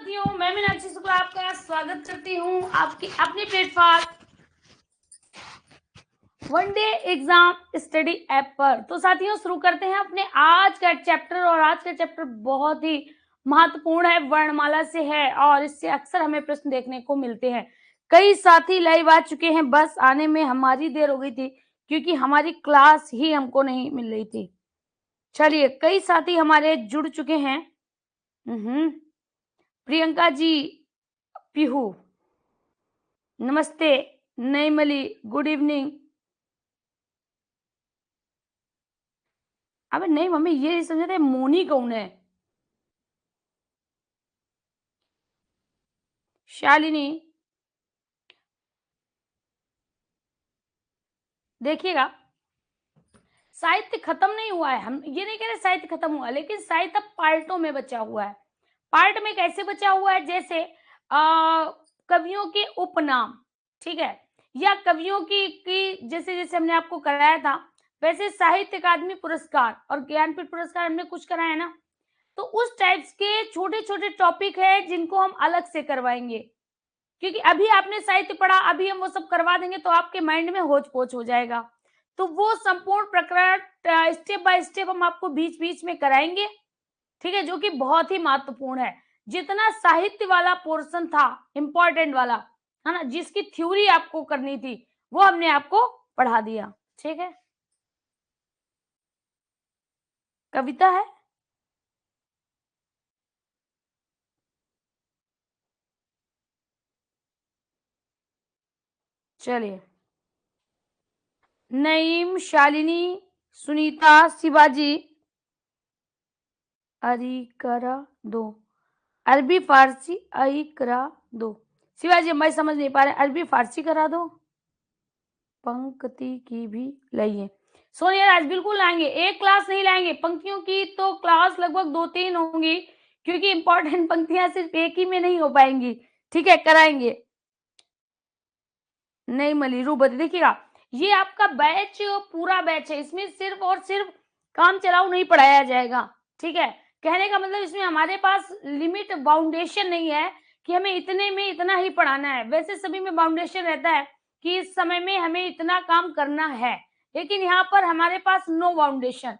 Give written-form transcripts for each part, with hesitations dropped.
साथियों, मैं मीनाक्षी शुक्ला आपका स्वागत करती हूँ आपकी अपने platform one day exam study app पर। तो साथियों, शुरू करते हैं अपने आज का चैप्टर। और आज का चैप्टर बहुत ही महत्वपूर्ण है, वर्णमाला से है और इससे अक्सर हमें प्रश्न देखने को मिलते हैं। कई साथी लाइव आ चुके हैं, बस आने में हमारी देर हो गई थी क्योंकि हमारी क्लास ही हमको नहीं मिल रही थी। चलिए, कई साथी हमारे जुड़ चुके हैं। प्रियंका जी, पीहू, नमस्ते, नईमली, गुड इवनिंग। अबे नहीं मम्मी, ये नहीं समझ रहे मोनी कौन है। शालिनी, देखिएगा, साहित्य खत्म नहीं हुआ है। हम ये नहीं कह रहे साहित्य खत्म हुआ, लेकिन साहित्य अब पार्टों में बचा हुआ है। पार्ट में कैसे बचा हुआ है? जैसे कवियों के उपनाम, ठीक है, या कवियों की जैसे जैसे हमने आपको कराया था वैसे साहित्य अकादमी पुरस्कार और ज्ञानपीठ पुरस्कार हमने कुछ कराया ना, तो उस टाइप्स के छोटे छोटे टॉपिक है जिनको हम अलग से करवाएंगे। क्योंकि अभी आपने साहित्य पढ़ा, अभी हम वो सब करवा देंगे तो आपके माइंड में होच पोच हो जाएगा। तो वो संपूर्ण प्रकरण स्टेप बाय स्टेप हम आपको बीच बीच में कराएंगे, ठीक है, जो कि बहुत ही महत्वपूर्ण है। जितना साहित्य वाला पोर्शन था, इंपॉर्टेंट वाला, है ना, जिसकी थ्योरी आपको करनी थी, वो हमने आपको पढ़ा दिया, ठीक है। कविता है, चलिए, नईम, शालिनी, सुनीता, शिवाजी, अरिकरा दो, अरबी फारसी आई करा दो। शिवाजी, मैं समझ नहीं पा रहे, अरबी फारसी करा दो। पंक्ति की भी लाइए। सोनिया राज, बिल्कुल लाएंगे, एक क्लास नहीं लाएंगे, पंक्तियों की तो क्लास लगभग 2-3 होंगी, क्योंकि इंपॉर्टेंट पंक्तियां सिर्फ एक ही में नहीं हो पाएंगी, ठीक है, कराएंगे। नहीं मली रूबत, देखिएगा, ये आपका बैच पूरा बैच है, इसमें सिर्फ और सिर्फ काम चलाओ नहीं पढ़ाया जाएगा, ठीक है। कहने का मतलब इसमें हमारे पास लिमिट बाउंडेशन नहीं है कि हमें इतने में इतना ही पढ़ाना है। वैसे सभी में बाउंडेशन रहता है कि इस समय में हमें इतना काम करना है, लेकिन यहाँ पर हमारे पास नो बाउंडेशन,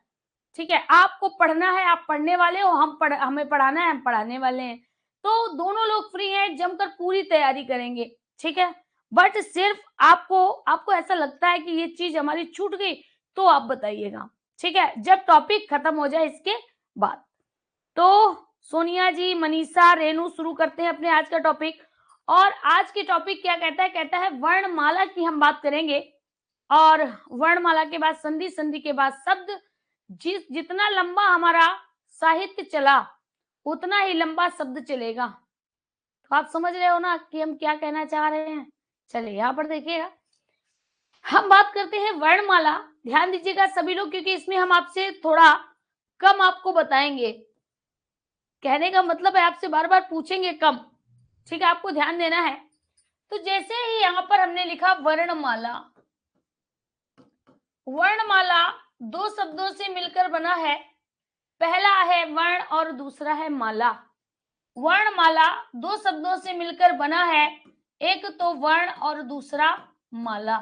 ठीक है। आपको पढ़ना है, आप पढ़ने वाले हो, हमें पढ़ाना है, हम पढ़ाने वाले हैं। तो दोनों लोग फ्री हैं, जमकर पूरी तैयारी करेंगे, ठीक है। बट सिर्फ आपको आपको ऐसा लगता है कि ये चीज हमारी छूट गई तो आप बताइएगा, ठीक है, जब टॉपिक खत्म हो जाए इसके बाद। तो सोनिया जी, मनीषा, रेनू, शुरू करते हैं अपने आज का टॉपिक। और आज की टॉपिक क्या कहता है? कहता है वर्णमाला की हम बात करेंगे। और वर्णमाला के बाद संधि, संधि के बाद शब्द। जितना लंबा हमारा साहित्य चला उतना ही लंबा शब्द चलेगा। तो आप समझ रहे हो ना कि हम क्या कहना चाह रहे हैं। चलिए, यहाँ पर देखिएगा, हम बात करते हैं वर्णमाला। ध्यान दीजिएगा सभी लोग, क्योंकि इसमें हम आपसे थोड़ा कम आपको बताएंगे। कहने का मतलब है आपसे बार बार पूछेंगे कम, ठीक है, आपको ध्यान देना है। तो जैसे ही यहाँ पर हमने लिखा वर्णमाला, वर्णमाला दो शब्दों से मिलकर बना है। पहला है वर्ण और दूसरा है माला। वर्णमाला दो शब्दों से मिलकर बना है, एक तो वर्ण और दूसरा माला।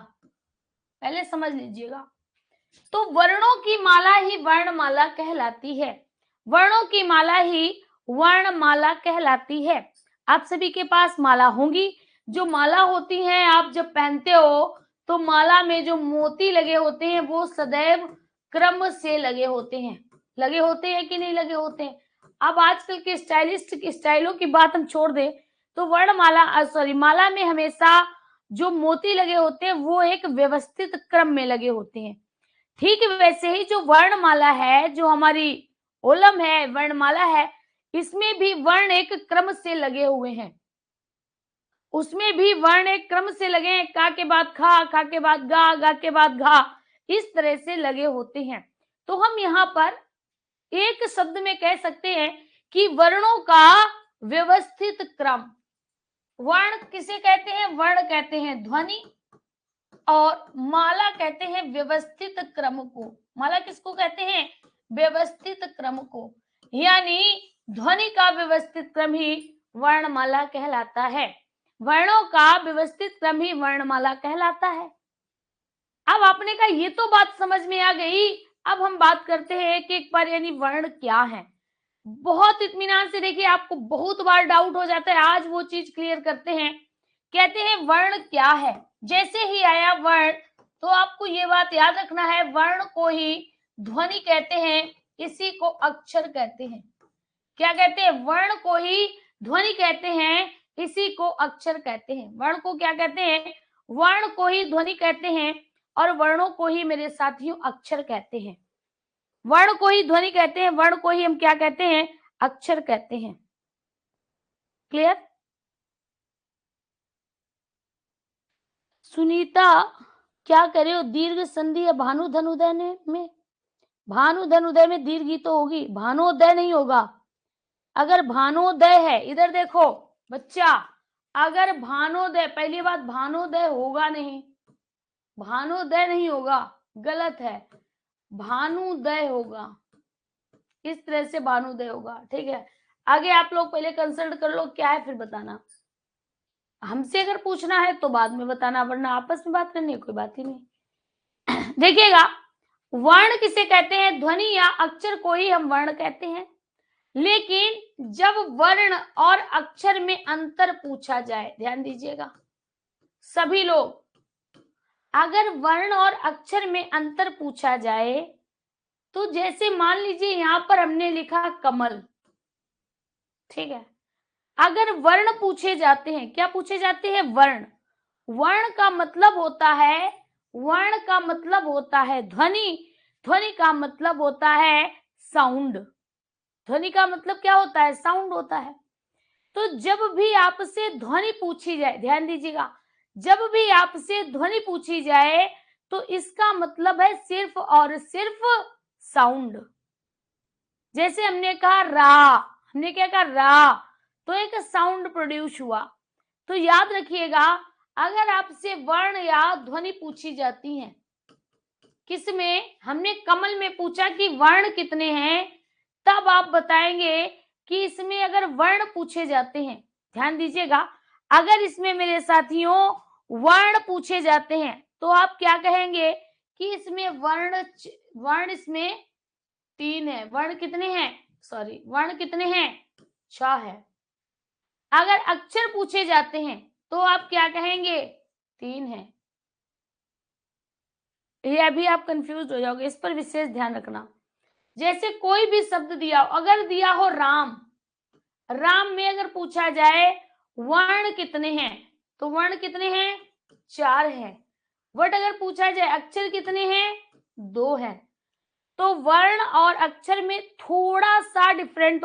पहले समझ लीजिएगा। तो वर्णों की माला ही वर्णमाला कहलाती है, वर्णों की माला ही वर्णमाला कहलाती है। आप सभी के पास माला होंगी। जो माला होती है, आप जब पहनते हो तो माला में जो मोती लगे होते हैं वो सदैव क्रम से लगे होते हैं। लगे होते हैं कि नहीं लगे होते हैं? अब आजकल के स्टाइलिस्ट की स्टाइलों की बात हम छोड़ दें तो वर्णमाला माला में हमेशा जो मोती लगे होते हैं वो एक व्यवस्थित क्रम में लगे होते हैं। ठीक वैसे ही जो वर्णमाला है, जो हमारी ओलम है, वर्णमाला है, इसमें भी वर्ण एक क्रम से लगे हुए हैं। उसमें भी वर्ण एक क्रम से लगे हैं। का के बाद खा, खा के बाद गा, गा के बाद घा, इस तरह से लगे होते हैं। तो हम यहाँ पर एक शब्द में कह सकते हैं कि वर्णों का व्यवस्थित क्रम। वर्ण किसे कहते हैं? वर्ण कहते हैं ध्वनि, और माला कहते हैं व्यवस्थित क्रम को। माला किसको कहते हैं? व्यवस्थित क्रम को। यानी ध्वनि का व्यवस्थित क्रम ही वर्णमाला कहलाता है। वर्णों का व्यवस्थित क्रम ही वर्णमाला कहलाता है। अब आपने कहा ये तो बात समझ में आ गई, अब हम बात करते हैं एक एक बार, यानी वर्ण क्या है। बहुत इत्मीनान से देखिए, आपको बहुत बार डाउट हो जाता है, आज वो चीज क्लियर करते हैं। कहते हैं वर्ण क्या है। जैसे ही आया वर्ण, तो आपको ये बात याद रखना है, वर्ण को ही ध्वनि कहते हैं, इसी को अक्षर कहते हैं। क्या कहते हैं? वर्ण को ही ध्वनि कहते हैं, इसी को अक्षर कहते हैं। वर्ण को क्या कहते हैं? वर्ण को ही ध्वनि कहते हैं, और वर्णों को ही मेरे साथियों अक्षर कहते हैं। वर्ण को ही ध्वनि कहते हैं, वर्ण को ही हम क्या कहते हैं? अक्षर कहते हैं। क्लियर? सुनीता क्या करे हो? दीर्घ संधि है भानु धनुदय में। भानु धनुदय में दीर्घ ही तो होगी, भानोदय नहीं होगा। अगर भानोदय है, इधर देखो बच्चा, अगर भानोदय, पहली बात भानोदय होगा नहीं, भानोदय नहीं होगा, गलत है, भानुदय होगा। इस तरह से भानुदय होगा। ठीक है, आगे आप लोग पहले कंसल्ट कर लो क्या है, फिर बताना। हमसे अगर पूछना है तो बाद में बताना, वरना आपस में बात करनी है, कोई बात ही नहीं। देखिएगा, वर्ण किसे कहते हैं? ध्वनि या अक्षर को ही हम वर्ण कहते हैं। लेकिन जब वर्ण और अक्षर में अंतर पूछा जाए, ध्यान दीजिएगा सभी लोग, अगर वर्ण और अक्षर में अंतर पूछा जाए, तो जैसे मान लीजिए यहां पर हमने लिखा कमल, ठीक है, अगर वर्ण पूछे जाते हैं, क्या पूछे जाते हैं? वर्ण। वर्ण का मतलब होता है, वर्ण का मतलब होता है ध्वनि, ध्वनि का मतलब होता है साउंड। ध्वनि का मतलब क्या होता है? साउंड होता है। तो जब भी आपसे ध्वनि पूछी जाए, ध्यान दीजिएगा, जब भी आपसे ध्वनि पूछी जाए, तो इसका मतलब है सिर्फ और सिर्फ साउंड। जैसे हमने कहा रा, हमने क्या कहा? रा, तो एक साउंड प्रोड्यूस हुआ। तो याद रखिएगा, अगर आपसे वर्ण या ध्वनि पूछी जाती है, किसमें? हमने कमल में पूछा कि वर्ण कितने हैं, तब आप बताएंगे कि इसमें अगर वर्ण पूछे जाते हैं, ध्यान दीजिएगा, अगर इसमें मेरे साथियों वर्ण पूछे जाते हैं, तो आप क्या कहेंगे कि इसमें वर्ण इसमें 3 है। वर्ण कितने हैं? सॉरी, वर्ण कितने हैं? 6 है। अगर अक्षर पूछे जाते हैं, तो आप क्या कहेंगे? 3 है। ये अभी आप कंफ्यूज हो जाओगे, इस पर विशेष ध्यान रखना। जैसे कोई भी शब्द दिया हो, अगर दिया हो राम, राम में अगर पूछा जाए वर्ण कितने हैं, तो वर्ण कितने हैं? 4 हैं। बट अगर पूछा जाए अक्षर कितने हैं? 2 हैं। तो वर्ण और अक्षर में थोड़ा सा डिफरेंस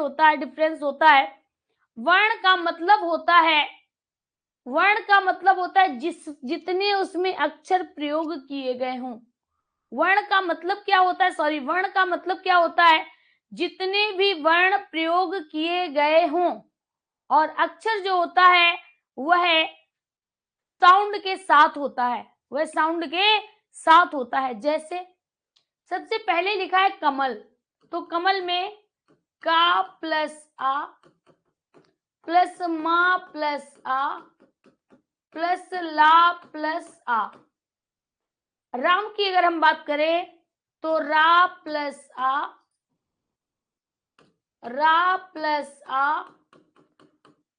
होता है। वर्ण का मतलब होता है, वर्ण का मतलब होता है जितने उसमें अक्षर प्रयोग किए गए हों। वर्ण का मतलब क्या होता है? सॉरी, वर्ण का मतलब क्या होता है? जितने भी वर्ण प्रयोग किए गए हों। और अक्षर जो होता है वह साउंड के साथ होता है, वह साउंड के साथ होता है। जैसे सबसे पहले लिखा है कमल, तो कमल में का प्लस आ प्लस मा प्लस आ प्लस ला प्लस आ। राम की अगर हम बात करें, तो रा प्लस आ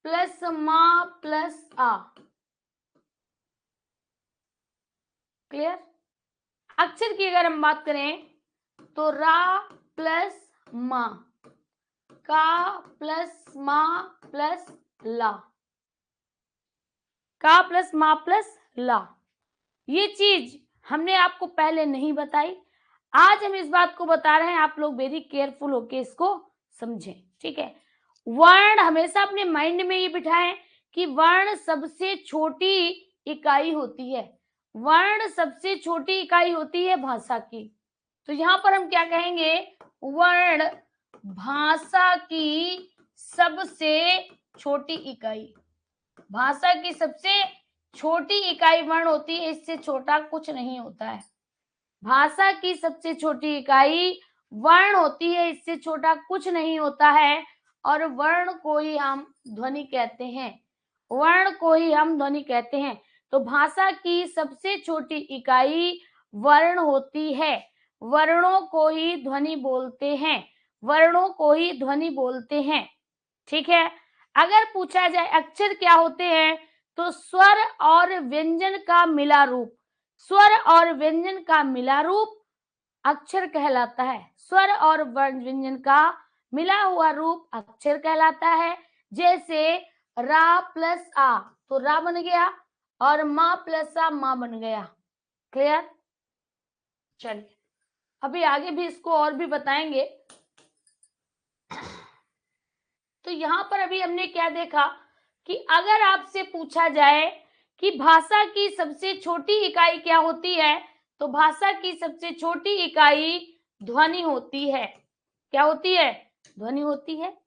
प्लस मा प्लस आ। क्लियर? अक्षर की अगर हम बात करें, तो रा प्लस मा, का प्लस मा प्लस ला, का प्लस मा प्लस ला। ये चीज हमने आपको पहले नहीं बताई, आज हम इस बात को बता रहे हैं, आप लोग वेरी केयरफुल होके इसको समझें। ठीक है, वर्ण हमेशा अपने माइंड में ये बिठाएं कि वर्ण सबसे छोटी इकाई होती है। वर्ण सबसे छोटी इकाई होती है भाषा की। तो यहां पर हम क्या कहेंगे? वर्ण भाषा की सबसे छोटी इकाई, भाषा की सबसे छोटी इकाई वर्ण होती है, इससे छोटा कुछ नहीं होता है। भाषा की सबसे छोटी इकाई वर्ण होती है, इससे छोटा कुछ नहीं होता है। और वर्ण को ही हम ध्वनि कहते हैं, वर्ण को ही हम ध्वनि कहते हैं। तो भाषा की सबसे छोटी इकाई वर्ण होती है, वर्णों को ही ध्वनि बोलते हैं, वर्णों को ही ध्वनि बोलते हैं। ठीक है। अगर पूछा जाए अक्षर क्या होते हैं, तो स्वर और व्यंजन का मिला रूप, स्वर और व्यंजन का मिला रूप अक्षर कहलाता है, स्वर और व्यंजन का मिला हुआ रूप अक्षर कहलाता है। जैसे रा प्लस आ तो रा बन गया, और माँ प्लस आ माँ बन गया। क्लियर? चलिए अभी आगे भी इसको और भी बताएंगे। तो यहाँ पर अभी हमने क्या देखा कि अगर आपसे पूछा जाए कि भाषा की सबसे छोटी इकाई क्या होती है, तो भाषा की सबसे छोटी इकाई ध्वनि होती है। क्या होती है? ध्वनि होती है।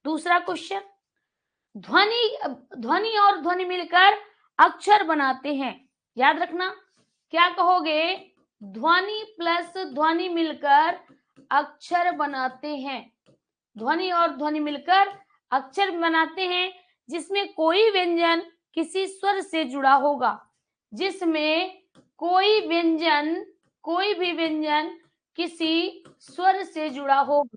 दूसरा क्वेश्चन, ध्वनि और ध्वनि मिलकर अक्षर बनाते हैं। याद रखना, क्या कहोगे? ध्वनि प्लस ध्वनि मिलकर अक्षर बनाते हैं, ध्वनि और ध्वनि मिलकर अक्षर बनाते हैं, जिसमें कोई व्यंजन किसी स्वर से जुड़ा होगा, जिसमें कोई भी व्यंजन किसी स्वर से जुड़ा होगा,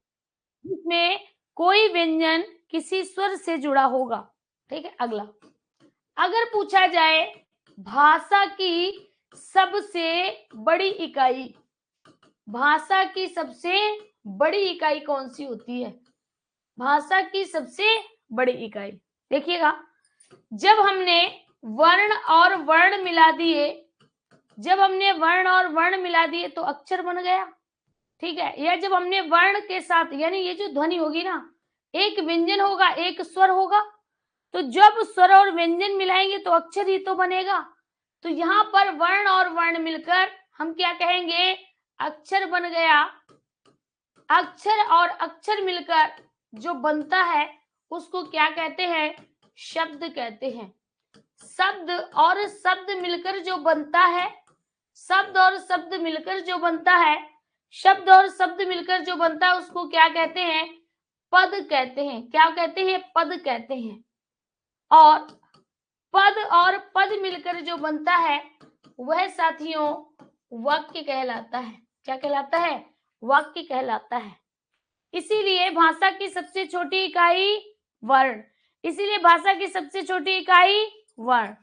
जिसमें कोई व्यंजन किसी स्वर से जुड़ा होगा। ठीक है। अगला, अगर पूछा जाए भाषा की सबसे बड़ी इकाई, भाषा की सबसे बड़ी इकाई कौन सी होती है? भाषा की सबसे बड़ी इकाई, देखिएगा, जब हमने वर्ण और वर्ण मिला दिए, जब हमने वर्ण और वर्ण मिला दिए तो अक्षर बन गया। ठीक है। या जब हमने वर्ण के साथ, यानी ये जो ध्वनि होगी ना, एक व्यंजन होगा एक स्वर होगा, तो जब स्वर और व्यंजन मिलाएंगे तो अक्षर ही तो बनेगा। तो यहाँ पर वर्ण और वर्ण मिलकर हम क्या कहेंगे? अक्षर बन गया। अक्षर और अक्षर मिलकर जो बनता है उसको क्या कहते हैं? शब्द कहते हैं। शब्द और शब्द मिलकर जो बनता है, शब्द और शब्द मिलकर जो बनता है, शब्द और शब्द मिलकर जो बनता है उसको क्या कहते हैं? पद कहते हैं। क्या कहते हैं? पद कहते हैं। और पद मिलकर जो बनता है वह साथियों वाक्य कहलाता है। क्या कहलाता है? वाक्य कहलाता है। इसीलिए भाषा की सबसे छोटी इकाई वर्ण, इसीलिए भाषा की सबसे छोटी इकाई वर्ण।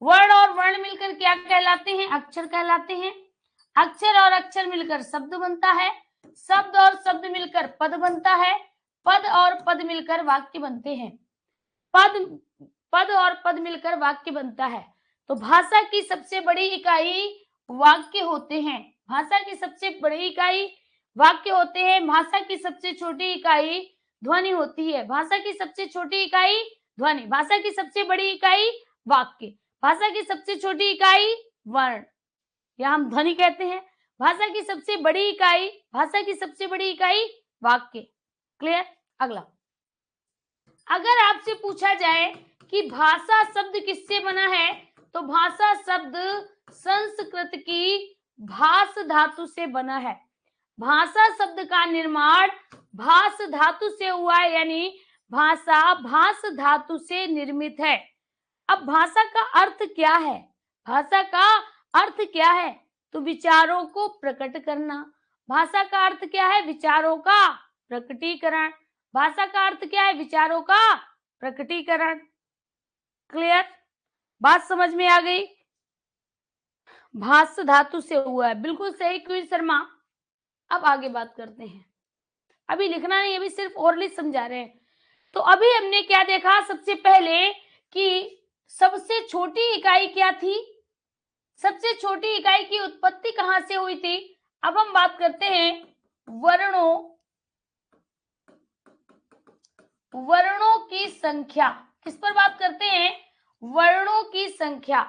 वर्ण और वर्ण मिलकर क्या कहलाते हैं? अक्षर कहलाते हैं। अक्षर और अक्षर मिलकर शब्द बनता है, शब्द और शब्द मिलकर पद बनता है, पद और पद मिलकर वाक्य बनते हैं, पद और पद मिलकर वाक्य बनता है। तो भाषा की सबसे बड़ी इकाई वाक्य होते हैं, भाषा की सबसे बड़ी इकाई वाक्य होते हैं। भाषा की सबसे छोटी इकाई ध्वनि होती है, भाषा की सबसे छोटी इकाई ध्वनि, भाषा की सबसे बड़ी इकाई वाक्य, भाषा की सबसे छोटी इकाई वर्ण, या हम ध्वनि कहते हैं। भाषा की सबसे बड़ी इकाई, भाषा की सबसे बड़ी इकाई वाक्य। क्लियर? अगला, अगर आपसे पूछा जाए कि भाषा शब्द किससे बना है, तो भाषा शब्द संस्कृत की भाष धातु से बना है। भाषा शब्द का निर्माण भाष धातु से हुआ है, यानी भाषा भाष धातु से निर्मित है। अब भाषा का अर्थ क्या है? भाषा का अर्थ क्या है? तो विचारों को प्रकट करना। भाषा का अर्थ क्या है? विचारों का प्रकटीकरण। भाषा का अर्थ क्या है? विचारों का प्रकटीकरण। क्लियर? बात समझ में आ गई? भाष धातु से हुआ है, बिल्कुल सही क्वीन शर्मा। अब आगे बात करते हैं, अभी लिखना नहीं, अभी सिर्फ ओरली समझा रहे हैं। तो अभी हमने क्या देखा? सबसे पहले कि सबसे छोटी इकाई क्या थी, सबसे छोटी इकाई की उत्पत्ति कहां से हुई थी। अब हम बात करते हैं वर्णों की संख्या। किस पर बात करते हैं? वर्णों की संख्या।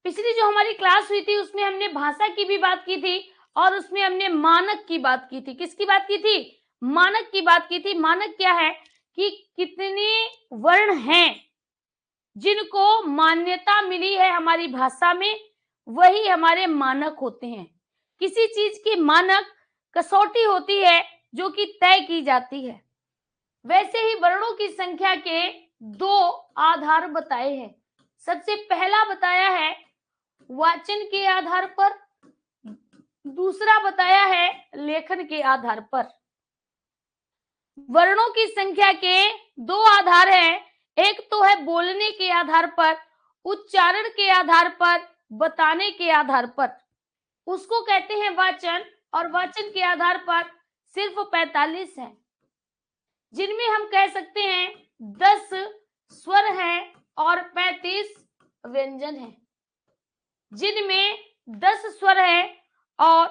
पिछली जो हमारी क्लास हुई थी उसमें हमने भाषा की भी बात की थी, और उसमें हमने मानक की बात की थी। किसकी बात की थी? मानक की बात की थी। मानक क्या है कि कितने वर्ण हैं जिनको मान्यता मिली है हमारी भाषा में, वही हमारे मानक होते हैं। किसी चीज की मानक कसौटी होती है जो कि तय की जाती है। वैसे ही वर्णों की संख्या के दो आधार बताए हैं। सबसे पहला बताया है वाचन के आधार पर, दूसरा बताया है लेखन के आधार पर। वर्णों की संख्या के दो आधार हैं, एक तो है बोलने के आधार पर, उच्चारण के आधार पर, बताने के आधार पर, उसको कहते हैं वाचन। और वाचन के आधार पर सिर्फ 45 है, जिनमें हम कह सकते हैं 10 स्वर हैं और 35 व्यंजन हैं, जिनमें 10 स्वर हैं और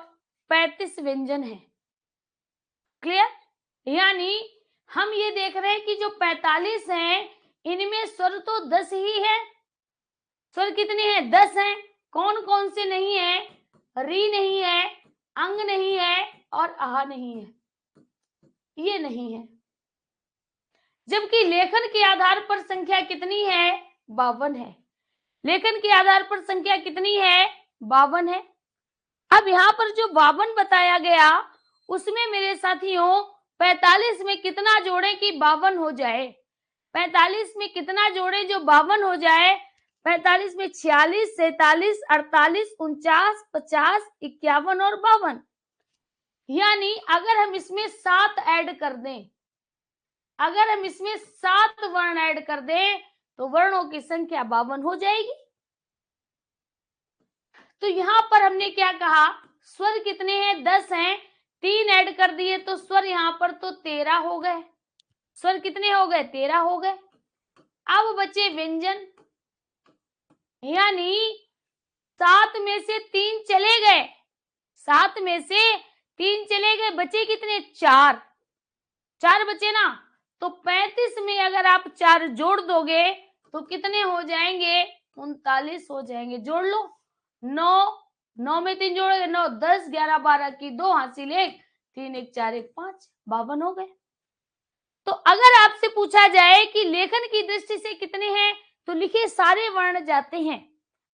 35 व्यंजन हैं। क्लियर? यानी हम ये देख रहे हैं कि जो 45 हैं इनमें स्वर तो 10 ही है। स्वर कितने हैं? 10 हैं। कौन कौन से नहीं है? री नहीं है, अंग नहीं है और आह नहीं है, ये नहीं है। जबकि लेखन के आधार पर संख्या कितनी है? 52 है। लेखन के आधार पर संख्या कितनी है? 52 है। अब यहाँ पर जो 52 बताया गया उसमें मेरे साथियों 45 में कितना जोड़े कि 52 हो जाए? 45 में कितना जोड़े जो 52 हो जाए? 45 में 46, 47, 48, 49, 50, 51 और 52। यानी अगर हम इसमें 7 ऐड कर दें, अगर हम इसमें 7 वर्ण ऐड कर दें तो वर्णों की संख्या 52 हो जाएगी। तो यहां पर हमने क्या कहा? स्वर कितने हैं? 10 हैं। 3 ऐड कर दिए तो स्वर यहां पर तो 13 हो गए। स्वर कितने हो गए? 13 हो गए। अब बचे व्यंजन, यानी 7 में से 3 चले गए, 7 में से 3 चले गए, बचे कितने? 4। 4 बचे ना, तो 35 में अगर आप 4 जोड़ दोगे तो कितने हो जाएंगे? 39 हो जाएंगे। जोड़ लो, 9 में 3 जोड़ोगे 9, 10, 11, 12 की 2 हासिल 1, 3 1 4 1 5, 52 हो गए। तो अगर आपसे पूछा जाए कि लेखन की दृष्टि से कितने हैं, तो लिखिए सारे वर्ण जाते हैं,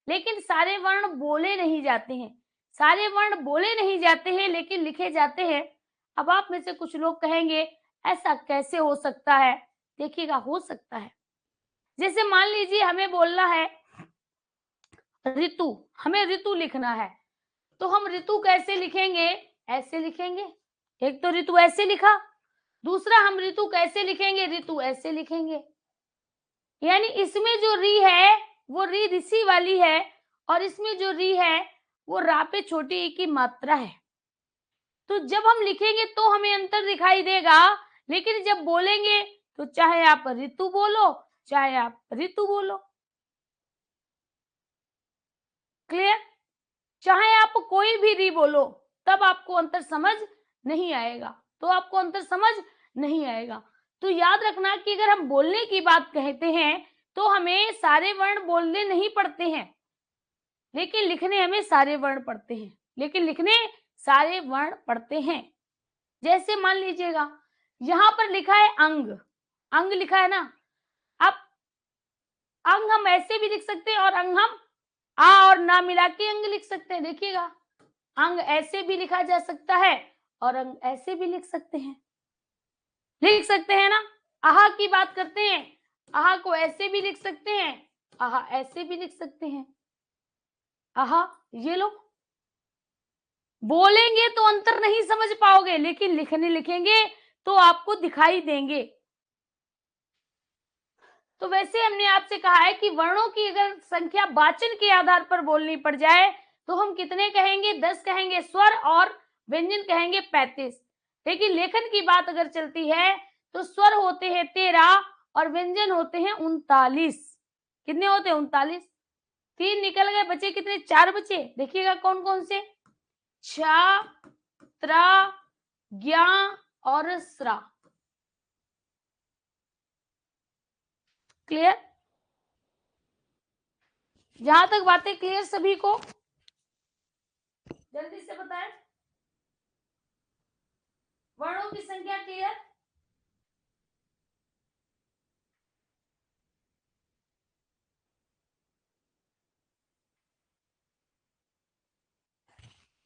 लेकिन सारे वर्ण बोले नहीं जाते हैं। सारे वर्ण बोले नहीं जाते हैं लेकिन लिखे जाते हैं। अब आप में से कुछ लोग कहेंगे ऐसा कैसे हो सकता है? देखिएगा, हो सकता है। जैसे मान लीजिए हमें बोलना है ऋतु, हमें ऋतु लिखना है, तो हम ऋतु कैसे लिखेंगे? ऐसे लिखेंगे। एक तो ऋतु ऐसे लिखा, दूसरा हम ऋतु कैसे लिखेंगे? ऋतु ऐसे लिखेंगे। यानी इसमें जो री है वो री ऋषि वाली है और इसमें जो री है वो रा पे छोटी ई की मात्रा है। तो जब हम लिखेंगे तो हमें अंतर दिखाई देगा, लेकिन जब बोलेंगे तो चाहे आप ऋतु बोलो चाहे आप ऋतु बोलो। क्लियर? चाहे आप कोई भी री बोलो तब आपको अंतर समझ नहीं आएगा, तो आपको अंतर समझ नहीं आएगा। तो याद रखना कि अगर हम बोलने की बात कहते हैं तो हमें सारे वर्ण बोलने नहीं पड़ते हैं, लेकिन लिखने हमें सारे वर्ण पड़ते हैं, लेकिन लिखने सारे वर्ण पड़ते हैं। जैसे मान लीजिएगा यहां पर लिखा है अंग, अंग लिखा है ना। अब अंग हम ऐसे भी लिख सकते हैं और अंग हम आ और ना मिला के अंग लिख सकते हैं। देखिएगा, अंग ऐसे भी लिखा जा सकता है और अंग ऐसे भी लिख सकते हैं, लिख सकते हैं ना। आहा की बात करते हैं, आहा को ऐसे भी लिख सकते हैं, आहा ऐसे भी लिख सकते हैं। आहा, ये लो, बोलेंगे तो अंतर नहीं समझ पाओगे, लेकिन लिखने लिखेंगे तो आपको दिखाई देंगे। तो वैसे हमने आपसे कहा है कि वर्णों की अगर संख्या वाचन के आधार पर बोलनी पड़ जाए तो हम कितने कहेंगे? 10 कहेंगे स्वर और व्यंजन कहेंगे 35। लेकिन लेखन की बात अगर चलती है तो स्वर होते हैं 13 और व्यंजन होते हैं 39। कितने होते हैं? 39। 3 निकल गए, बचे कितने? 4 बचे। देखिएगा कौन कौन से? छ, त्र, ज्ञ और स्र। क्लियर? जहां तक बातें क्लियर सभी को? जल्दी से बताएं। वर्णों की संख्या क्लियर?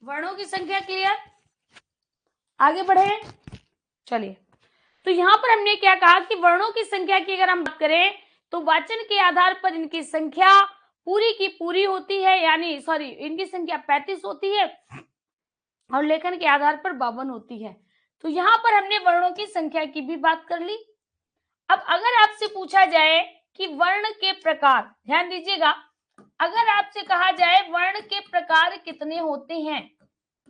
वर्णों की संख्या क्लियर? आगे बढ़े, चलिए। तो यहाँ पर हमने क्या कहा कि वर्णों की संख्या की अगर हम बात करें तो वाचन के आधार पर इनकी संख्या पूरी की पूरी होती है, यानी सॉरी इनकी संख्या 35 होती है और लेखन के आधार पर 52 होती है। तो यहाँ पर हमने वर्णों की संख्या की भी बात कर ली। अब अगर आपसे पूछा जाए कि वर्ण के प्रकार, ध्यान दीजिएगा, अगर आपसे कहा जाए वर्ण के प्रकार कितने होते हैं,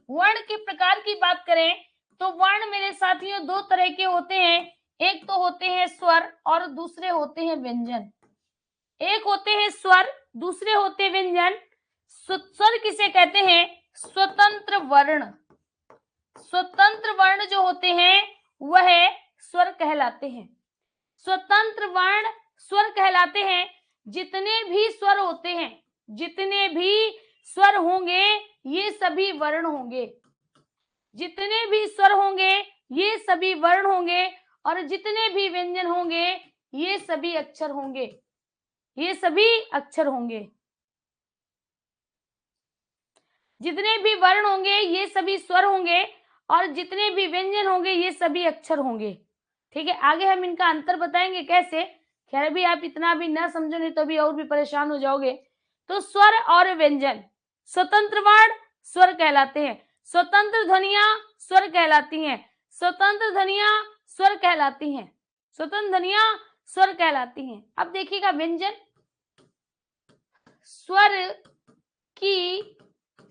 वर्ण के प्रकार की बात करें तो वर्ण मेरे साथियों दो तरह के होते हैं, एक तो होते हैं स्वर और दूसरे होते हैं व्यंजन। एक होते हैं स्वर, दूसरे होते हैं व्यंजन। स्वर किसे कहते हैं? स्वतंत्र वर्ण। स्वतंत्र वर्ण जो होते हैं वह स्वर कहलाते हैं। स्वतंत्र वर्ण स्वर कहलाते हैं। जितने भी स्वर होते हैं, जितने भी स्वर होंगे ये सभी वर्ण होंगे। जितने भी स्वर होंगे ये सभी वर्ण होंगे और जितने भी व्यंजन होंगे ये सभी अक्षर होंगे। ये सभी अक्षर होंगे। जितने भी वर्ण होंगे ये सभी स्वर होंगे और जितने भी व्यंजन होंगे ये सभी अक्षर होंगे। ठीक है, आगे हम इनका अंतर बताएंगे कैसे। खैर अभी आप इतना भी ना समझो, नहीं तो अभी और भी परेशान हो जाओगे। तो स्वर और व्यंजन, स्वतंत्र वर्ण स्वर कहलाते हैं, स्वतंत्र ध्वनियां स्वर कहलाती हैं, स्वतंत्र ध्वनियां स्वर कहलाती हैं, स्वतंत्र ध्वनियां स्वर कहलाती हैं। अब देखिएगा व्यंजन, स्वर की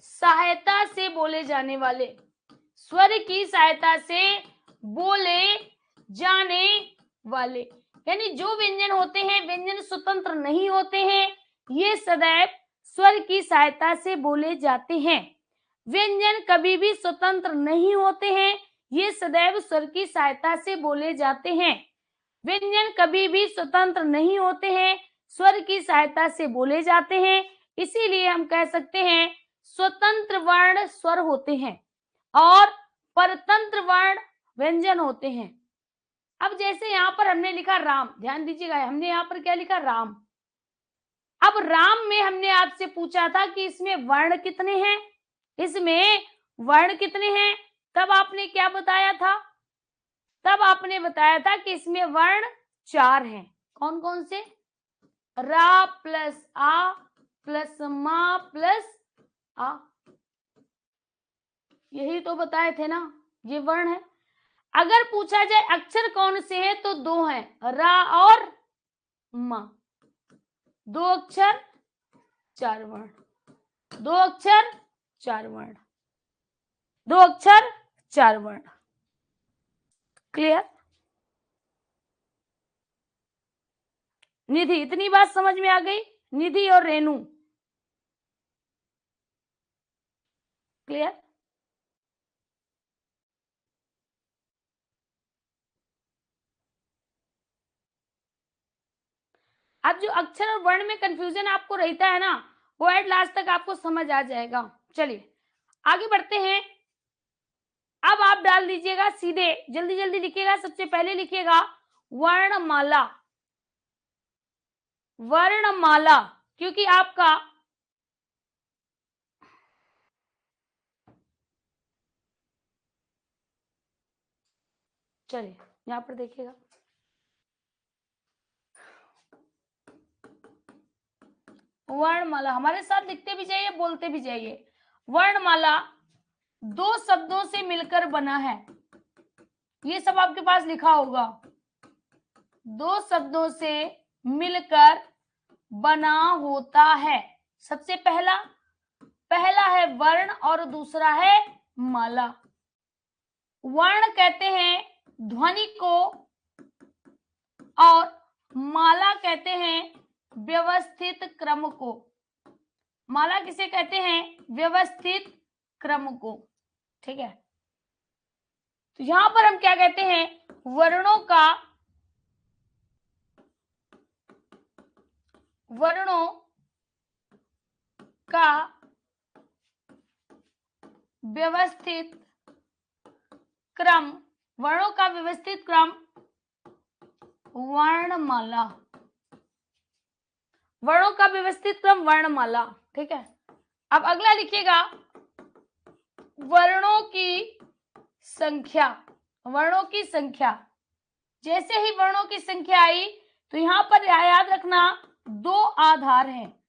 सहायता से बोले जाने वाले, स्वर की सहायता से बोले जाने वाले, यानी जो व्यंजन होते हैं व्यंजन स्वतंत्र नहीं होते हैं, ये सदैव स्वर की सहायता से बोले जाते हैं। व्यंजन कभी भी स्वतंत्र नहीं होते हैं, ये सदैव स्वर की सहायता से बोले जाते हैं। व्यंजन कभी भी स्वतंत्र नहीं होते हैं, स्वर की सहायता से बोले जाते हैं। इसीलिए हम कह सकते हैं स्वतंत्र वर्ण स्वर होते हैं और परतंत्र वर्ण व्यंजन होते हैं। अब जैसे यहाँ पर हमने लिखा राम, ध्यान दीजिएगा, हमने यहाँ पर क्या लिखा? राम। अब राम में हमने आपसे पूछा था कि इसमें वर्ण कितने हैं, इसमें वर्ण कितने हैं, तब आपने क्या बताया था? तब आपने बताया था कि इसमें वर्ण 4 हैं। कौन कौन से? रा प्लस आ प्लस मा प्लस आ, यही तो बताए थे ना, ये वर्ण है। अगर पूछा जाए अक्षर कौन से हैं तो 2 हैं, रा और मा। 2 अक्षर 4 वर्ण, 2 अक्षर 4 वर्ण, 2 अक्षर 4 वर्ण। क्लियर? निधि, इतनी बात समझ में आ गई? निधि और रेणु, क्लियर? अब जो अक्षर और वर्ण में कंफ्यूजन आपको रहता है ना, वो एट लास्ट तक आपको समझ आ जाएगा। चलिए आगे बढ़ते हैं। अब आप डाल दीजिएगा सीधे, जल्दी जल्दी लिखिएगा। सबसे पहले लिखिएगा वर्णमाला। वर्णमाला, क्योंकि आपका चलिए यहां पर देखिएगा, वर्णमाला हमारे साथ लिखते भी जाइए, बोलते भी जाइए। वर्णमाला 2 शब्दों से मिलकर बना है, ये सब आपके पास लिखा होगा। 2 शब्दों से मिलकर बना होता है। सबसे पहला है वर्ण और दूसरा है माला। वर्ण कहते हैं ध्वनि को और माला कहते हैं व्यवस्थित क्रम को। माला किसे कहते हैं? व्यवस्थित क्रम को। ठीक है, तो यहां पर हम क्या कहते हैं? वर्णों का व्यवस्थित क्रम, वर्णों का व्यवस्थित क्रम वर्णमाला। वर्णों का व्यवस्थित क्रम वर्णमाला। ठीक है, अब अगला लिखिएगा वर्णों की संख्या। वर्णों की संख्या, जैसे ही वर्णों की संख्या आई तो यहाँ पर याद रखना 2 आधार हैं,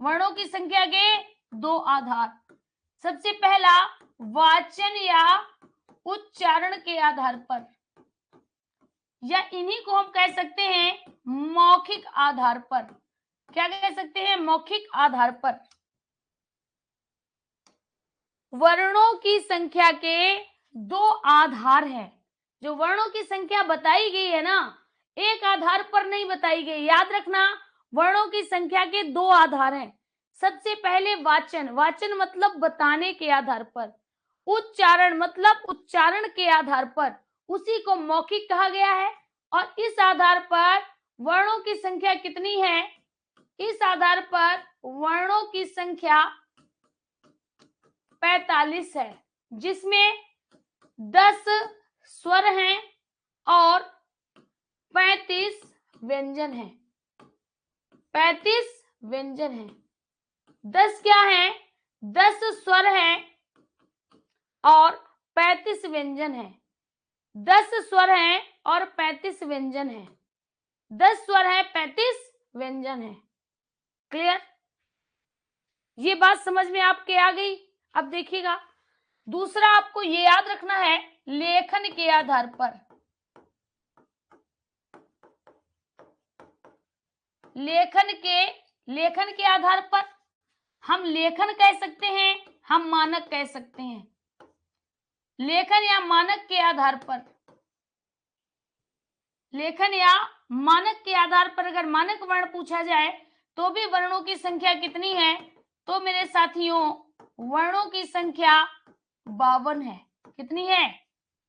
वर्णों की संख्या के 2 आधार। सबसे पहला वाचन या उच्चारण के आधार पर, या इन्हीं को हम कह सकते हैं मौखिक आधार पर। क्या कह सकते हैं? मौखिक आधार पर। वर्णों की संख्या के 2 आधार हैं। जो वर्णों की संख्या बताई गई है ना, एक आधार पर नहीं बताई गई। याद रखना, वर्णों की संख्या के 2 आधार हैं। सबसे पहले वाचन, वाचन मतलब बताने के आधार पर। उच्चारण मतलब उच्चारण के आधार पर, उसी को मौखिक कहा गया है। और इस आधार पर वर्णों की संख्या कितनी है? इस आधार पर वर्णों की संख्या 45 है, जिसमें 10 स्वर हैं और 35 व्यंजन हैं। 35 व्यंजन हैं। 10 क्या है? 10 स्वर हैं और 35 व्यंजन हैं। 10 स्वर हैं और 35 व्यंजन हैं। 10 स्वर हैं, 35 व्यंजन हैं। क्लियर? ये बात समझ में आपके आ गई? अब देखिएगा, दूसरा आपको ये याद रखना है, लेखन के आधार पर। लेखन के आधार पर हम लेखन कह सकते हैं, हम मानक कह सकते हैं। लेखन या मानक के आधार पर, लेखन या मानक के आधार पर अगर मानक वर्ण पूछा जाए तो भी वर्णों की संख्या कितनी है? तो मेरे साथियों, वर्णों की संख्या 52 है। कितनी है?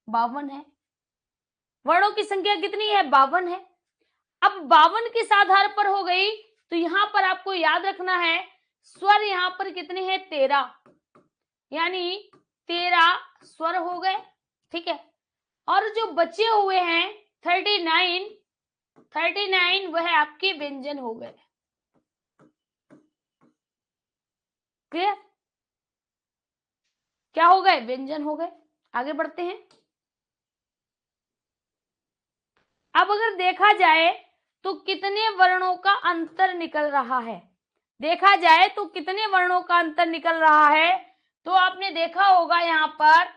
52 है। वर्णों की संख्या कितनी है? 52 है। अब 52 किस आधार पर हो गई? तो यहां पर आपको याद रखना है, स्वर यहां पर कितने हैं? 13, यानी 13 स्वर हो गए। ठीक है। और जो बचे हुए हैं 39 वह आपके व्यंजन हो गए। क्लियर? क्या हो गए? व्यंजन हो गए। आगे बढ़ते हैं। अब अगर देखा जाए तो कितने वर्णों का अंतर निकल रहा है? देखा जाए तो कितने वर्णों का अंतर निकल रहा है? तो आपने देखा होगा यहाँ पर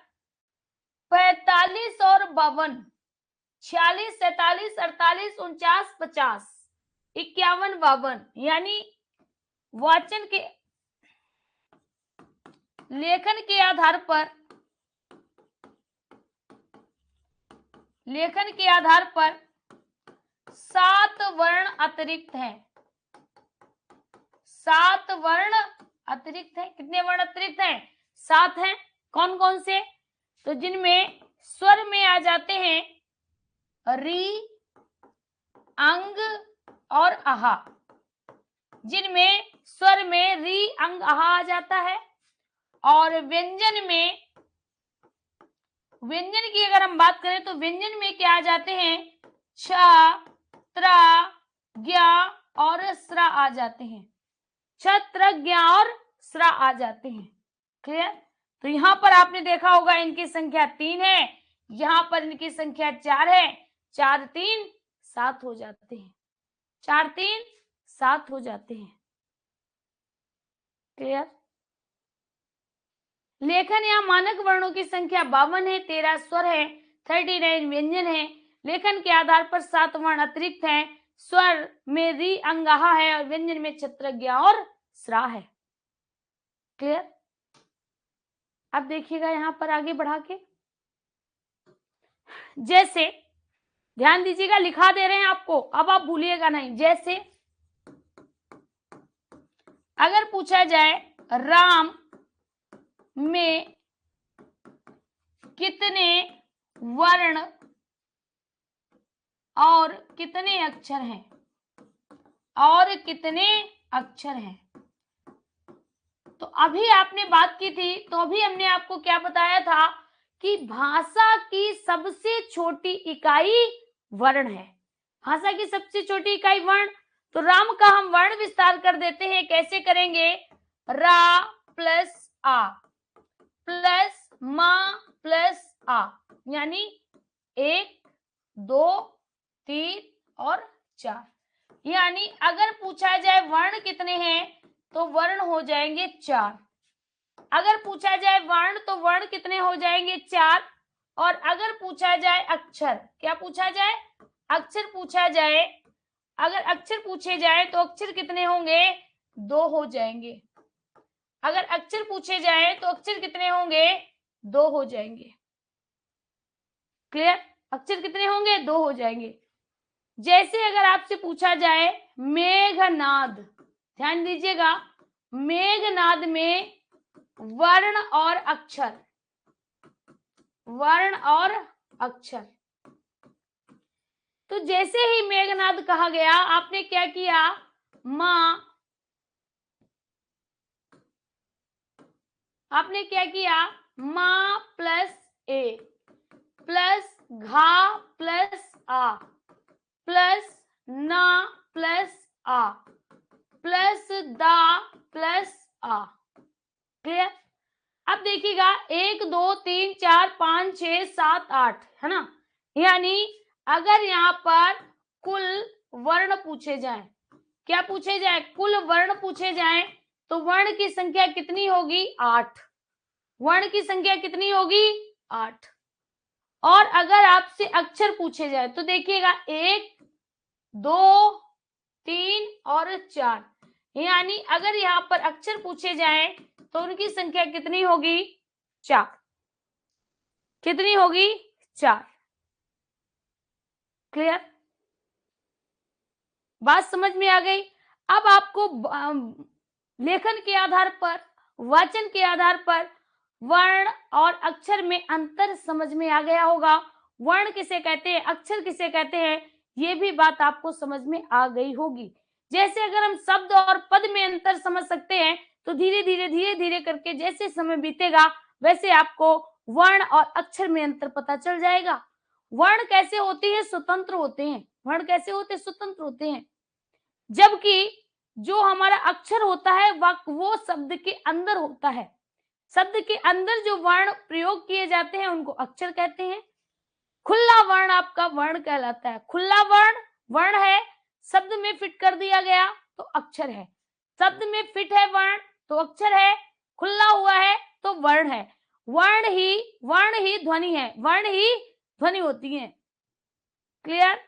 45 और 52, 46, 47, 48, 49, 50, 51, 52, यानी वाचन के लेखन के आधार पर, लेखन के आधार पर 7 वर्ण अतिरिक्त हैं। 7 वर्ण अतिरिक्त हैं। कितने वर्ण अतिरिक्त हैं? 7 हैं। कौन कौन से? तो जिनमें स्वर में आ जाते हैं री, अंग और आहा। जिनमें स्वर में री, अंग, आहा आ जाता है। और व्यंजन में, व्यंजन की अगर हम बात करें तो व्यंजन में क्या आ जाते हैं? छ, त्रा, ज्ञा और स्रा आ जाते हैं। छत्र, ज्ञा और स्रा आ जाते हैं। क्लियर? तो यहां पर आपने देखा होगा इनकी संख्या 3 है, यहां पर इनकी संख्या 4 है। 4 3 7 हो जाते हैं। 4 3 7 हो जाते हैं। क्लियर? लेखन या मानक वर्णों की संख्या 52 है, 13 स्वर है, 39 व्यंजन है। लेखन के आधार पर 7 वर्ण अतिरिक्त हैं। स्वर में री, अंग, आहा है और व्यंजन में छत्र, ज्ञा और स्रा है। क्लियर? अब देखिएगा यहां पर आगे बढ़ा के, जैसे ध्यान दीजिएगा, लिखा दे रहे हैं आपको, अब आप भूलिएगा नहीं। जैसे अगर पूछा जाए राम में कितने वर्ण और कितने अक्षर हैं? और कितने अक्षर हैं? तो अभी आपने बात की थी, तो अभी हमने आपको क्या बताया था कि भाषा की सबसे छोटी इकाई वर्ण है। भाषा की सबसे छोटी इकाई वर्ण। तो राम का हम वर्ण विस्तार कर देते हैं। कैसे करेंगे? रा प्लस आ प्लस मा प्लस आ, यानी 1 2 3 और 4। यानी अगर पूछा जाए वर्ण कितने हैं तो वर्ण हो जाएंगे 4। अगर पूछा जाए वर्ण तो वर्ण कितने हो जाएंगे 4। और अगर पूछा जाए अक्षर, क्या पूछा जाए, अक्षर पूछा जाए, अगर अक्षर पूछे जाए तो अक्षर कितने होंगे, 2 हो जाएंगे। अगर अक्षर पूछे जाए तो अक्षर कितने होंगे, 2 हो जाएंगे। क्लियर, अक्षर कितने होंगे, 2 हो जाएंगे। जैसे अगर आपसे पूछा जाए मेघनाद, ध्यान दीजिएगा, मेघनाद में वर्ण और अक्षर, वर्ण और अक्षर, तो जैसे ही मेघनाद कहा गया आपने क्या किया, मां, आपने क्या किया, मां प्लस ए प्लस घा प्लस आ प्लस ना प्लस आ प्लस दा प्लस आ। क्लियर। अब देखिएगा 1 2 3 4 5 6 7 8 है ना, यानी अगर यहाँ पर कुल वर्ण पूछे जाएं, क्या पूछे जाए, कुल वर्ण पूछे जाएं तो वर्ण की संख्या कितनी होगी, 8। वर्ण की संख्या कितनी होगी, 8। और अगर आपसे अक्षर पूछे जाए तो देखिएगा 1 2 3 और 4, यानी अगर यहाँ पर अक्षर पूछे जाएं तो उनकी संख्या कितनी होगी, 4। कितनी होगी, 4। क्लियर, बात समझ में आ गई। अब आपको लेखन के आधार पर, वाचन के आधार पर वर्ण और अक्षर में अंतर समझ में आ गया होगा। वर्ण किसे कहते हैं, अक्षर किसे कहते हैं, ये भी बात आपको समझ में आ गई होगी। जैसे अगर हम शब्द और पद में अंतर समझ सकते हैं तो धीरे धीरे करके जैसे समय बीतेगा वैसे आपको वर्ण और अक्षर में अंतर पता चल जाएगा। वर्ण कैसे होते हैं, स्वतंत्र होते हैं। वर्ण कैसे होते हैं, स्वतंत्र होते हैं। जबकि जो हमारा अक्षर होता है वो शब्द के अंदर होता है। शब्द के अंदर जो वर्ण प्रयोग किए जाते हैं उनको अक्षर कहते हैं। खुला वर्ण आपका वर्ण कहलाता है। खुला वर्ण वर्ण है, शब्द में फिट कर दिया गया तो अक्षर है। शब्द में फिट है वर्ण तो अक्षर है, खुला हुआ है तो वर्ण है। वर्ण ही ध्वनि है, वर्ण ही ध्वनि होती है। क्लियर,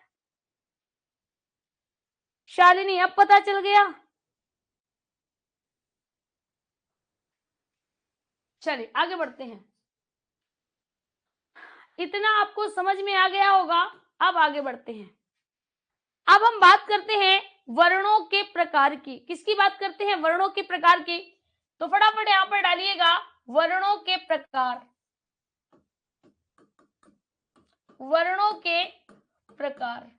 शालिनी अब पता चल गया। चलिए आगे बढ़ते हैं। इतना आपको समझ में आ गया होगा। अब आगे बढ़ते हैं। अब हम बात करते हैं वर्णों के प्रकार की। किसकी बात करते हैं, वर्णों के प्रकार की। तो फटाफट यहां पर डालिएगा वर्णों के प्रकार। वर्णों के प्रकार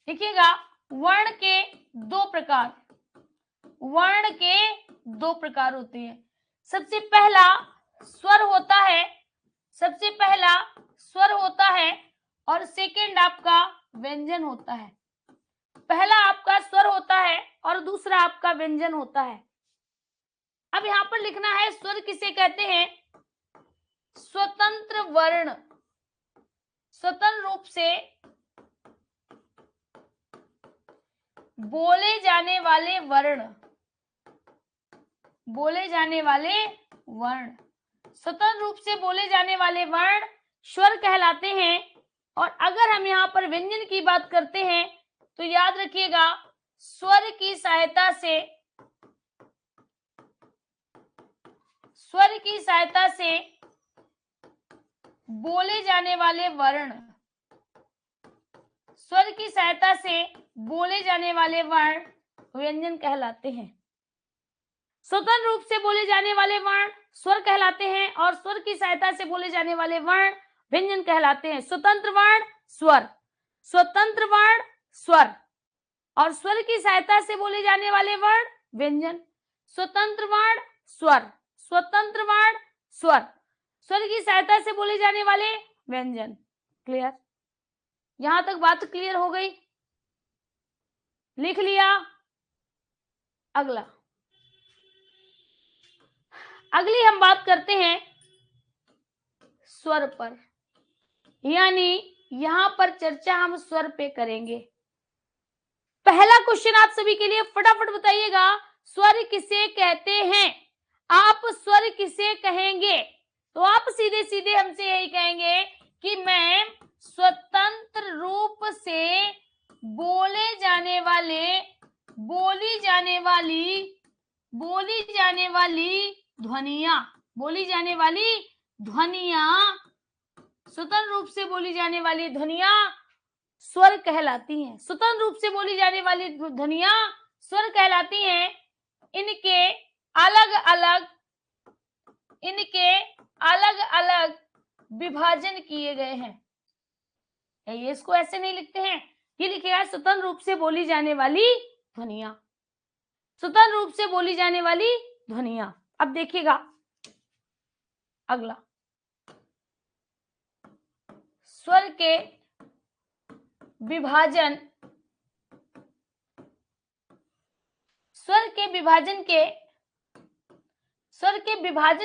देखिएगा, वर्ण के दो प्रकार, वर्ण के दो प्रकार होते हैं। सबसे पहला स्वर होता है, सबसे पहला स्वर होता है और सेकंड आपका व्यंजन होता है। पहला आपका स्वर होता है और दूसरा आपका व्यंजन होता है। अब यहां पर लिखना है स्वर किसे कहते हैं, स्वतंत्र वर्ण, स्वतंत्र रूप से बोले जाने वाले वर्ण, बोले जाने वाले वर्ण, स्वतंत्र रूप से बोले जाने वाले वर्ण स्वर कहलाते हैं। और अगर हम यहाँ पर व्यंजन की बात करते हैं तो याद रखिएगा स्वर की सहायता से, स्वर की सहायता से बोले जाने वाले वर्ण, स्वर की सहायता से बोले जाने वाले वर्ण व्यंजन कहलाते हैं। स्वतंत्र रूप से बोले जाने वाले वर्ण स्वर कहलाते हैं और स्वर की सहायता से बोले जाने वाले वर्ण व्यंजन कहलाते हैं। स्वतंत्र वर्ण स्वर, स्वतंत्र वर्ण स्वर, और स्वर की सहायता से बोले जाने वाले वर्ण व्यंजन। स्वतंत्र वर्ण स्वर, स्वतंत्र वर्ण स्वर, स्वर की सहायता से बोले जाने वाले व्यंजन। क्लियर, यहां तक बात क्लियर हो गई, लिख लिया। अगला, अगली हम बात करते हैं स्वर पर, यानी यहां पर चर्चा हम स्वर पे करेंगे। पहला क्वेश्चन आप सभी के लिए, फटाफट बताइएगा, स्वर किसे कहते हैं? आप स्वर किसे कहेंगे? तो आप सीधे सीधे हमसे यही कहेंगे कि मैं स्वतंत्र रूप से बोली जाने ध्वनियां, स्वतंत्र रूप से बोली जाने वाली ध्वनियां स्वर कहलाती हैं। स्वतंत्र रूप से बोली जाने वाली ध्वनियां स्वर कहलाती हैं। इनके अलग अलग विभाजन किए गए हैं। ये इसको ऐसे नहीं लिखते हैं, ये लिखेगा स्वतंत्र रूप से बोली जाने वाली ध्वनियां, स्वतंत्र रूप से बोली जाने वाली ध्वनियां। अब देखिएगा अगला, स्वर के विभाजन,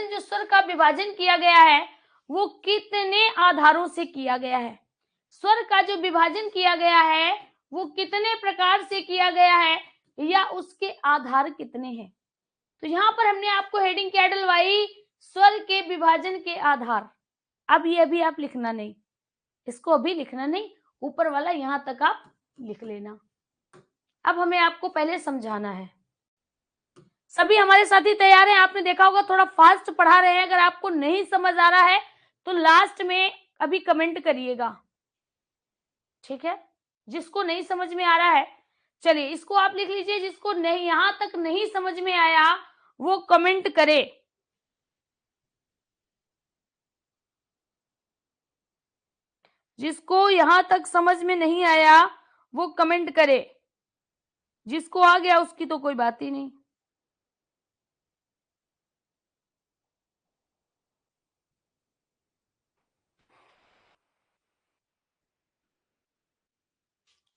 जो स्वर का विभाजन किया गया है वो कितने आधारों से किया गया है? स्वर का जो विभाजन किया गया है वो कितने प्रकार से किया गया है या उसके आधार कितने हैं? तो यहां पर हमने आपको हेडिंग क्या डलवाई? स्वर के विभाजन के आधार। अब ये अभी आप लिखना नहीं, इसको अभी लिखना नहीं, ऊपर वाला यहां तक आप लिख लेना। अब हमें आपको पहले समझाना है। सभी हमारे साथी तैयार हैं? आपने देखा होगा थोड़ा फास्ट पढ़ा रहे हैं। अगर आपको नहीं समझ आ रहा है तो लास्ट में अभी कमेंट करिएगा, ठीक है? जिसको नहीं समझ में आ रहा है, चलिए इसको आप लिख लीजिए। जिसको नहीं, यहां तक नहीं समझ में आया वो कमेंट करे। जिसको यहां तक समझ में नहीं आया वो कमेंट करे। जिसको आ गया उसकी तो कोई बात ही नहीं।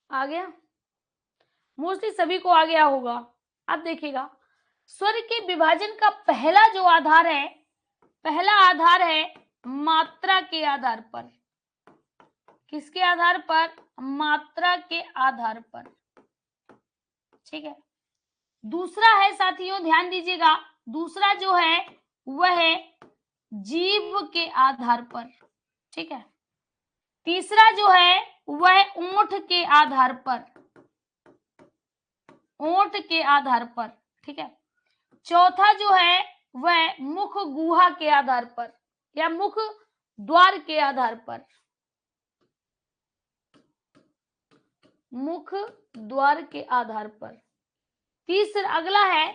आ गया? मोस्टली सभी को आ गया होगा। अब देखिएगा, स्वर के विभाजन का पहला जो आधार है, पहला आधार है मात्रा के आधार पर। किसके आधार पर? मात्रा के आधार पर, ठीक है। दूसरा है साथियों, ध्यान दीजिएगा, दूसरा जो है वह है जीभ के आधार पर, ठीक है। तीसरा जो है वह ओंठ के आधार पर, ओंठ के आधार पर, ठीक है। चौथा जो है वह मुख गुहा के आधार पर या मुख द्वार के आधार पर, मुख द्वार के आधार पर। तीसरा अगला है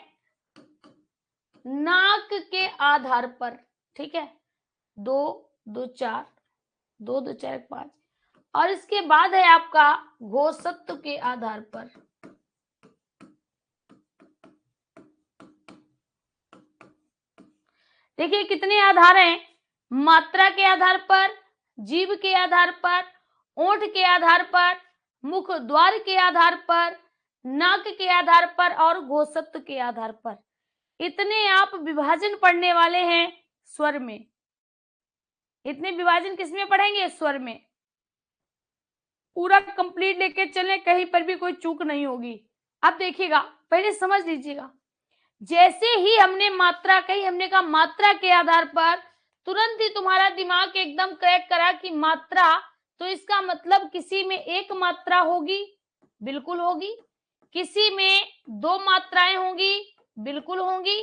नाक के आधार पर, ठीक है। 2 2 4 2 2 4 5। और इसके बाद है आपका घोषत्व के आधार पर। देखिए कितने आधार हैं? मात्रा के आधार पर, जीभ के आधार पर, ओंठ के आधार पर, मुख द्वार के आधार पर, नाक के आधार पर और घोषत्व के आधार पर। इतने आप विभाजन पढ़ने वाले हैं स्वर में। इतने विभाजन किसमें पढ़ेंगे? स्वर में। पूरा कंप्लीट लेके चलें, कहीं पर भी कोई चूक नहीं होगी। अब देखिएगा, पहले समझ लीजिएगा, जैसे ही हमने मात्रा कही, हमने कहा मात्रा के आधार पर, तुरंत ही तुम्हारा दिमाग एकदम क्रैक करा कि मात्रा, तो इसका मतलब किसी में एक मात्रा होगी, बिल्कुल होगी। किसी में 2 मात्राएं होंगी, बिल्कुल होंगी।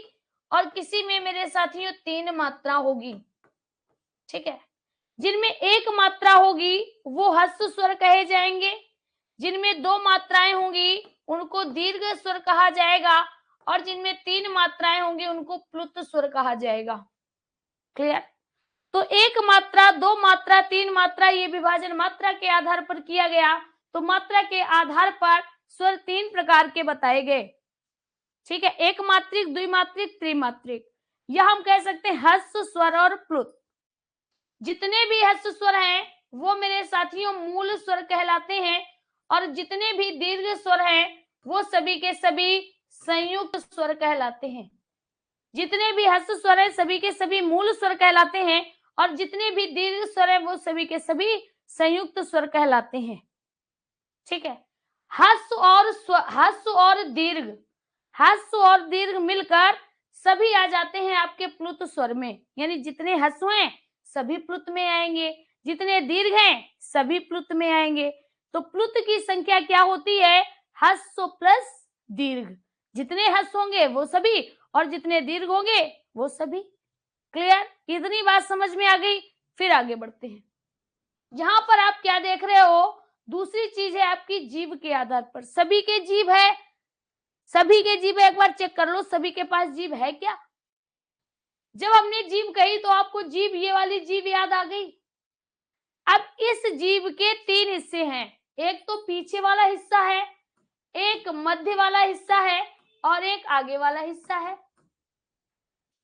और किसी में मेरे साथियों 3 मात्रा होगी, ठीक है। जिनमें एक मात्रा होगी वो ह्रस्व स्वर कहे जाएंगे, जिनमें 2 मात्राएं होंगी उनको दीर्घ स्वर कहा जाएगा, और जिनमें 3 मात्राएं होंगी उनको प्लुत स्वर कहा जाएगा। क्लियर? तो एक मात्रा, 2 मात्रा, 3 मात्रा, ये विभाजन मात्रा के आधार पर किया गया। तो मात्रा के आधार पर स्वर 3 प्रकार के बताए गए, ठीक है। एक मात्रिक, द्विमात्रिक, त्रिमात्रिक, या हम कह सकते हैं ह्रस्व स्वर और प्लुत। जितने भी ह्रस्व स्वर हैं वो मेरे साथियों मूल स्वर कहलाते हैं, और जितने भी दीर्घ स्वर हैं वो सभी के सभी संयुक्त स्वर कहलाते हैं। जितने भी ह्रस्व स्वर हैं सभी के सभी मूल स्वर कहलाते हैं, और जितने भी दीर्घ स्वर है वो सभी के सभी संयुक्त स्वर कहलाते हैं। ठीक है, हस्व और दीर्घ मिलकर सभी आ जाते हैं आपके प्लुत स्वर में, यानी जितने हस्व हैं सभी प्लुत में आएंगे, जितने दीर्घ हैं सभी प्लुत में आएंगे। तो प्लुत की संख्या क्या होती है? हस्व प्लस दीर्घ। जितने हस्व होंगे वो सभी और जितने दीर्घ होंगे वो सभी। क्लियर? इतनी बात समझ में आ गई। फिर आगे बढ़ते हैं। यहां पर आप क्या देख रहे हो? दूसरी चीज है आपकी जीभ के आधार पर। सभी के जीभ है, सभी के जीभ है, एक बार चेक कर लो सभी के पास जीभ है क्या? जब हमने जीभ कही तो आपको जीभ, ये वाली जीभ याद आ गई। अब इस जीभ के 3 हिस्से हैं, एक तो पीछे वाला हिस्सा है, एक मध्य वाला हिस्सा है और एक आगे वाला हिस्सा है।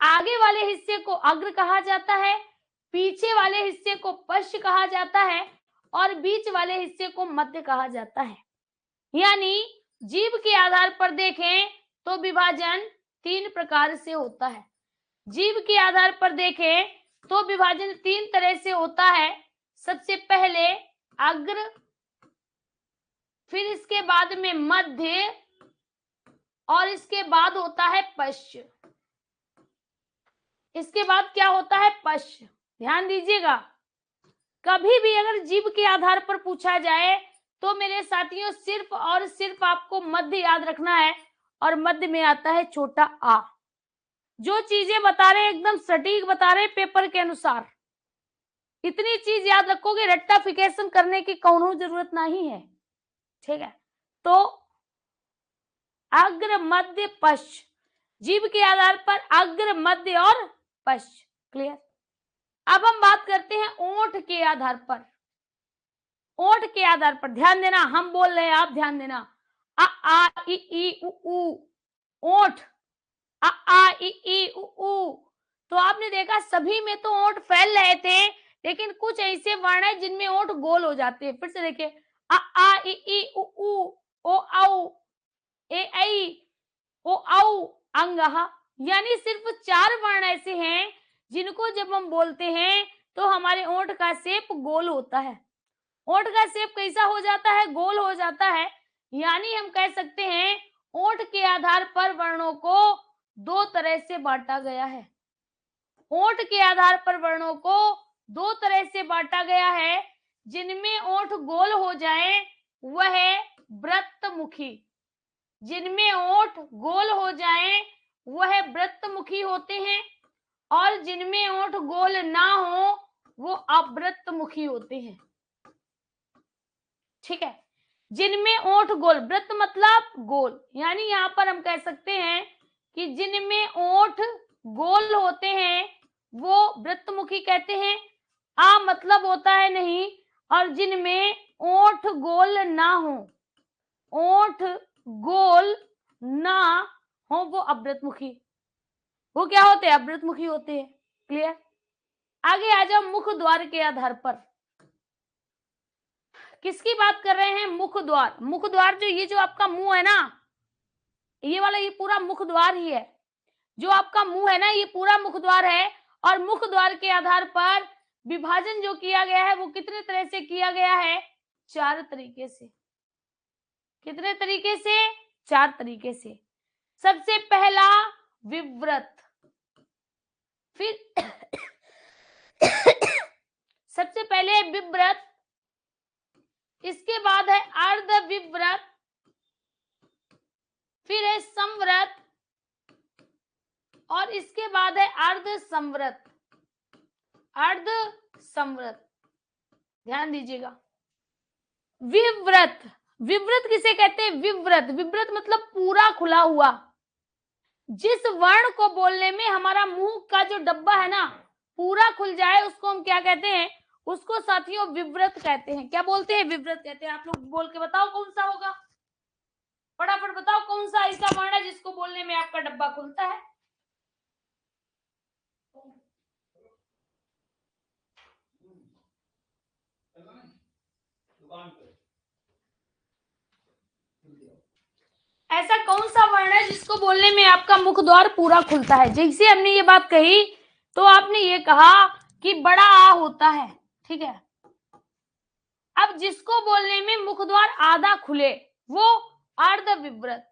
आगे वाले हिस्से को अग्र कहा जाता है, पीछे वाले हिस्से को पश्च कहा जाता है और बीच वाले हिस्से को मध्य कहा जाता है। यानी जीभ के आधार पर देखें तो विभाजन 3 प्रकार से होता है। जीभ के आधार पर देखें तो विभाजन 3 तरह से होता है। सबसे पहले अग्र, फिर इसके बाद में मध्य और इसके बाद होता है पश्च। इसके बाद क्या होता है? पश्च। ध्यान दीजिएगा, कभी भी अगर जीभ के आधार पर पूछा जाए तो मेरे साथियों सिर्फ और सिर्फ आपको मध्य याद रखना है और मध्य में आता है छोटा आ। जो चीजें बता रहे एकदम सटीक बता रहे पेपर के अनुसार, इतनी चीज याद रखोगे, रट्टाफिकेशन करने की कौनो जरूरत नहीं है। ठीक है, तो अग्र मध्य पश्च, जीभ के आधार पर अग्र मध्य और पश्च। क्लियर? अब हम बात करते हैं ओंठ के आधार पर। ओंठ के आधार पर ध्यान देना, हम बोल रहे हैं आप ध्यान देना। अ आ इ ई उ ऊ, ओंठ अ आ इ ई उ ऊ। तो आपने देखा सभी में तो ओंठ फैल रहे थे, लेकिन कुछ ऐसे वर्ण है जिनमें ओंठ गोल हो जाते हैं। फिर से देखिए, अ आ इ ई उ ऊ, ओ औ, ए ऐ, ओ औ, अंगः। यानी सिर्फ 4 वर्ण ऐसे हैं जिनको जब हम बोलते हैं तो हमारे ओंठ का शेप गोल होता है। ओंठ का शेप कैसा हो जाता है? गोल हो जाता है। यानी हम कह सकते हैं ओंठ के आधार पर वर्णों को 2 तरह से बांटा गया है। ओंठ के आधार पर वर्णों को 2 तरह से बांटा गया है। जिनमें ओंठ गोल हो जाए वह वृत्तमुखी, जिनमें ओंठ गोल हो जाए वह वृत्तमुखी होते हैं और जिनमें ओंठ गोल ना हो वो अवृत्तमुखी होते हैं। ठीक है, जिनमें ओंठ गोल, वृत्त मतलब गोल, यानी यहां पर हम कह सकते हैं कि जिनमें ओंठ गोल होते हैं वो वृत्तमुखी कहते हैं। आ मतलब होता है नहीं, और जिनमें ओंठ गोल ना हो, ओंठ गोल ना हो वो अवृत्तमुखी, वो क्या होते हैं? अवृत्तमुखी होते हैं। क्लियर? आगे आ जाओ मुख द्वार के आधार पर। किसकी बात कर रहे हैं? मुख द्वार। मुख द्वार जो ये जो आपका मुंह है ना, ये वाला ये पूरा मुख द्वार ही है। जो आपका मुंह है ना ये पूरा मुख द्वार है। और मुख द्वार के आधार पर विभाजन जो किया गया है वो कितने तरह से किया गया है? 4 तरीके से। कितने तरीके से? 4 तरीके से। सबसे पहला विव्रत, फिर सबसे पहले विव्रत, इसके बाद है अर्ध विव्रत, फिर है संव्रत और इसके बाद है अर्ध संव्रत। अर्ध संव्रत, ध्यान दीजिएगा। विव्रत, विव्रत किसे कहते हैं? विव्रत, विव्रत मतलब पूरा खुला हुआ। जिस वर्ण को बोलने में हमारा मुंह का जो डब्बा है ना पूरा खुल जाए उसको हम क्या कहते हैं? उसको साथियों विव्रत कहते हैं। क्या बोलते हैं? विव्रत कहते हैं। आप लोग बोल के बताओ कौन सा होगा, फटाफट बताओ कौन सा ऐसा वर्ण है जिसको बोलने में आपका डब्बा खुलता है? ऐसा कौन सा वर्ण है जिसको बोलने में आपका मुख द्वार पूरा खुलता है? जैसे हमने ये बात कही तो आपने ये कहा कि बड़ा आ होता है, ठीक है। अब जिसको बोलने में मुख द्वार आधा खुले वो अर्धविव्रत।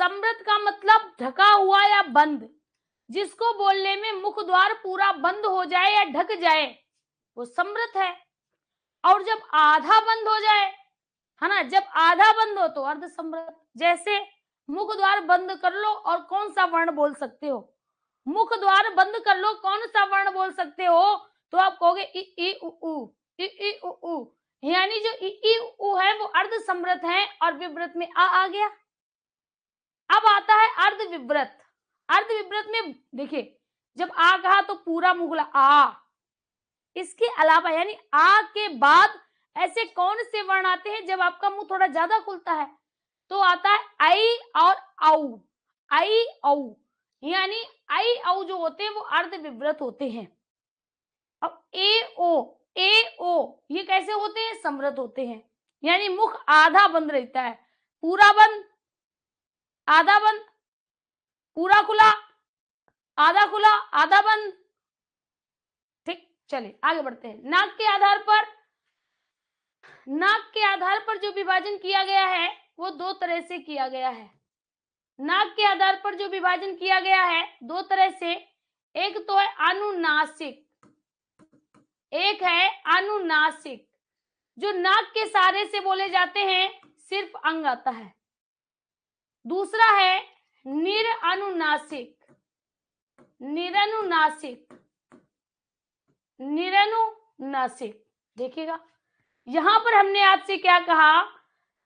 समृत का मतलब ढका हुआ या बंद। जिसको बोलने में मुख द्वार पूरा बंद हो जाए या ढक जाए वो समृत है। और जब आधा बंद हो जाए, है ना, जब आधा बंद हो तो अर्ध समृत। जैसे मुख द्वार बंद कर लो और कौन सा वर्ण बोल सकते हो? मुख द्वार बंद कर लो, कौन सा वर्ण बोल सकते हो? तो आप कहोगे इ ई उ ऊ, इ ई उ ऊ। यानी जो इ ई उ ऊ है वो अर्ध समृत है और विव्रत में आ गया। अब आता है अर्ध विव्रत। अर्ध विव्रत में देखिए, जब आ कहा तो पूरा मुंह खुला आ। इसके अलावा यानी आ के बाद ऐसे कौन से वर्ण आते हैं जब आपका मुंह थोड़ा ज्यादा खुलता है? तो आता है आई और औ। आई औ, यानी आई औ जो होते हैं वो अर्ध विव्रत होते हैं। अब ए ओ ये कैसे होते हैं? समृत होते हैं। यानी मुख आधा बंद रहता है, पूरा बंद, आधा बंद, पूरा खुला, आधा खुला, आधा बंद। ठीक, चलिए आगे बढ़ते हैं। नाक के आधार पर जो विभाजन किया गया है वो दो तरह से किया गया है। नाक के आधार पर जो विभाजन किया गया है दो तरह से, एक तो है अनुनासिक, एक है अनुनासिक। जो नाक के सहारे से बोले जाते हैं सिर्फ अंग आता है। दूसरा है निरनुनासिक, निरनुनासिक, निरनुनासिक। देखिएगा यहां पर हमने आपसे क्या कहा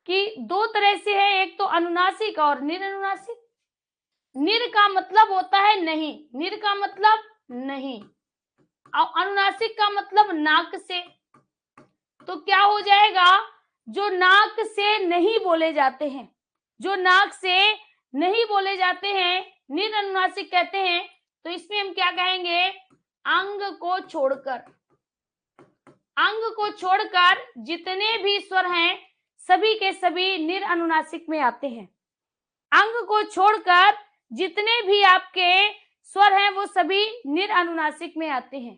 कि दो तरह से है, एक तो अनुनासिक और निरनुनासिक। निर का मतलब होता है नहीं, निर का मतलब नहीं, और अनुनासिक का मतलब नाक से। तो क्या हो जाएगा? जो नाक से नहीं बोले जाते हैं, जो नाक से नहीं बोले जाते हैं निरनुनासिक कहते हैं। तो इसमें हम क्या कहेंगे? अंग को छोड़कर, अंग को छोड़कर जितने भी स्वर हैं सभी के सभी निरनुनासिक में आते हैं। अंग को छोड़कर जितने भी आपके स्वर हैं वो सभी निरनुनासिक में आते हैं।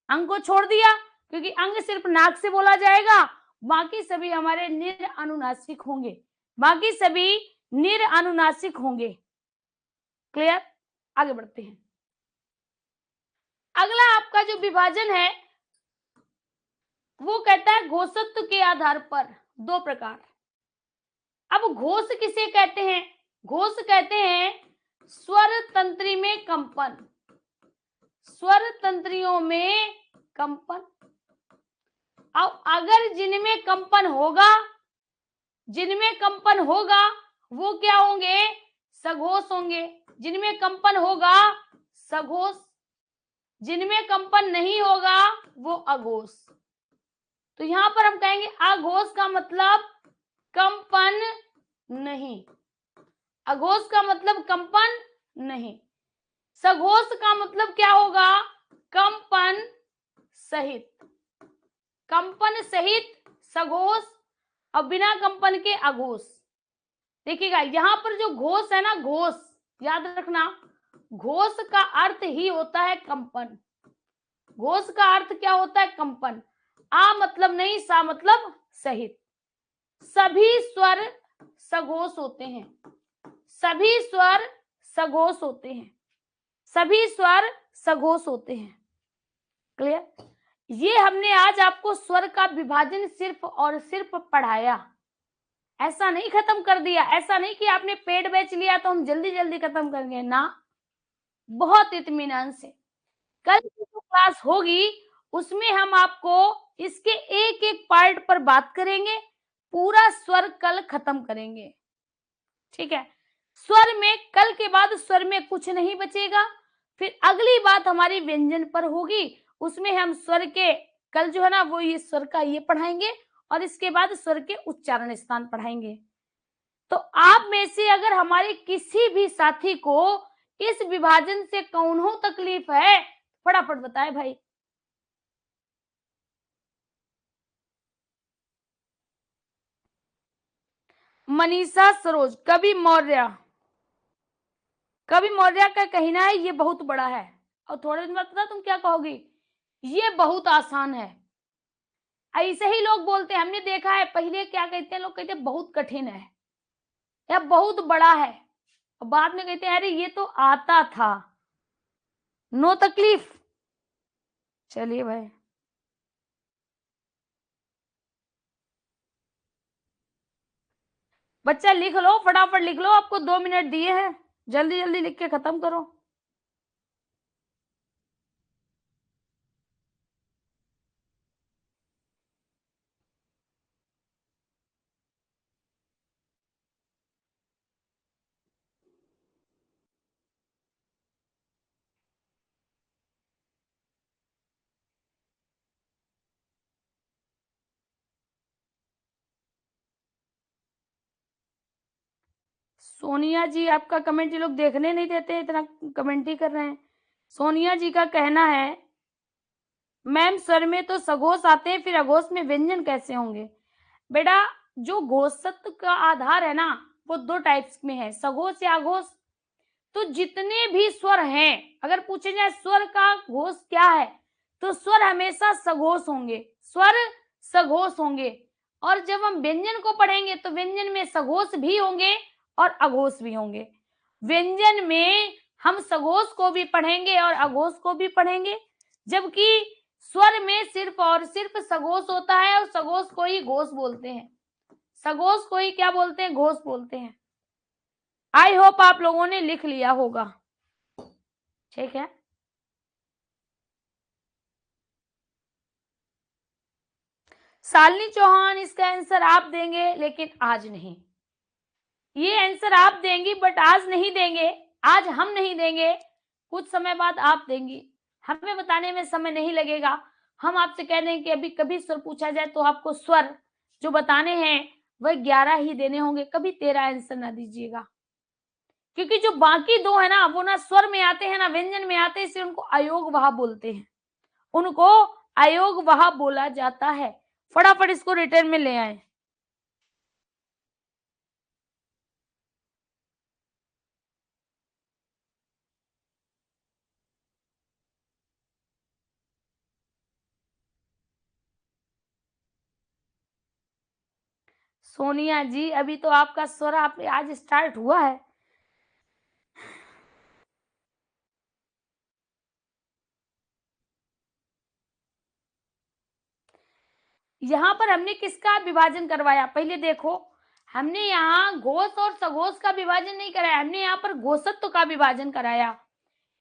अंग को छोड़ दिया क्योंकि अंग सिर्फ नाक से बोला जाएगा, बाकी सभी हमारे निरनुनासिक होंगे, बाकी सभी निरनुनासिक होंगे। क्लियर? आगे बढ़ते हैं। अगला आपका जो विभाजन है वो कहता है घोषत्व के आधार पर दो प्रकार। अब घोष किसे कहते हैं? घोष कहते हैं स्वर तंत्री में कंपन, स्वर तंत्रियों में कंपन। अब अगर जिनमें कंपन होगा, जिनमें कंपन होगा वो क्या होंगे? सघोष होंगे। जिनमें कंपन होगा सघोष, जिनमें कंपन नहीं होगा वो अघोष। तो यहां पर हम कहेंगे अघोष का मतलब कंपन नहीं, अघोष का मतलब कंपन नहीं। सघोष का मतलब क्या होगा? कंपन सहित, कंपन सहित सघोष और बिना कंपन के अघोष। देखिएगा यहां पर जो घोष है ना, घोष याद रखना, घोष का अर्थ ही होता है कंपन। घोष का अर्थ क्या होता है? कंपन। आ मतलब नहीं, सा मतलब सहित। सभी स्वर सघोष होते हैं, सभी स्वर सघोष होते हैं, सभी स्वर सघोष होते हैं। क्लियर? ये हमने आज आपको स्वर का विभाजन सिर्फ और सिर्फ पढ़ाया, ऐसा नहीं खत्म कर दिया। ऐसा नहीं कि आपने पेड बैच लिया तो हम जल्दी जल्दी खत्म करेंगे ना, बहुत इत्मीनान से। कल की जो क्लास होगी उसमें हम आपको इसके एक एक पार्ट पर बात करेंगे, पूरा स्वर कल खत्म करेंगे। ठीक है? स्वर में कल के बाद स्वर में कुछ नहीं बचेगा। फिर अगली बात हमारी व्यंजन पर होगी, उसमें हम स्वर के कल जो है ना वो ये स्वर का ये पढ़ाएंगे और इसके बाद स्वर के उच्चारण स्थान पढ़ाएंगे। तो आप में से अगर हमारे किसी भी साथी को इस विभाजन से कौनो तकलीफ है फटाफट बताए भाई। मनीषा सरोज, कवि मौर्य, कवि मौर्य का कहना है ये बहुत बड़ा है। और थोड़े दिन बाद पता तुम क्या कहोगी? ये बहुत आसान है। ऐसे ही लोग बोलते हैं, हमने देखा है पहले क्या कहते हैं लोग, कहते हैं बहुत कठिन है या बहुत बड़ा है, और बाद में कहते हैं अरे ये तो आता था। नो तकलीफ। चलिए भाई, बच्चा लिख लो, फटाफट लिख लो, आपको 2 मिनट दिए हैं, जल्दी जल्दी लिख के खत्म करो। सोनिया जी, आपका कमेंट ये लोग देखने नहीं देते, इतना कमेंट ही कर रहे हैं। सोनिया जी का कहना है मैम स्वर में तो सघोष आते हैं, फिर अघोष में व्यंजन कैसे होंगे? बेटा, जो घोषत्व का आधार है ना, वो 2 टाइप्स में है, सघोष या अघोष। तो जितने भी स्वर हैं, अगर पूछे जाए स्वर का घोष क्या है, तो स्वर हमेशा सघोष होंगे, स्वर सघोष होंगे। और जब हम व्यंजन को पढ़ेंगे तो व्यंजन में सघोष भी होंगे और अघोष भी होंगे। व्यंजन में हम सघोष को भी पढ़ेंगे और अघोष को भी पढ़ेंगे, जबकि स्वर में सिर्फ और सिर्फ सघोष होता है, और सघोष को ही घोष बोलते हैं। सघोष को ही क्या बोलते हैं? घोष बोलते हैं। आई होप आप लोगों ने लिख लिया होगा, ठीक है। शालिनी चौहान, इसका आंसर आप देंगे लेकिन आज नहीं। ये आंसर आप देंगी बट आज नहीं देंगे, आज हम नहीं देंगे, कुछ समय बाद आप देंगी। हमें बताने में समय नहीं लगेगा। हम आपसे कह रहे हैं कि अभी कभी स्वर पूछा जाए तो आपको स्वर जो बताने हैं वह 11 ही देने होंगे, कभी 13 आंसर ना दीजिएगा, क्योंकि जो बाकी 2 है ना, वो ना स्वर में आते हैं ना व्यंजन में आते हैं, इसलिए उनको अयोग वहा बोलते हैं, उनको अयोग वहा बोला जाता है। फटाफट इसको रिटर्न में ले आए। सोनिया जी, अभी तो आपका स्वर आप आज स्टार्ट हुआ है। यहाँ पर हमने किसका विभाजन करवाया? पहले देखो, हमने यहाँ घोष और सघोष का विभाजन नहीं कराया, हमने यहाँ पर घोषत्व का विभाजन कराया।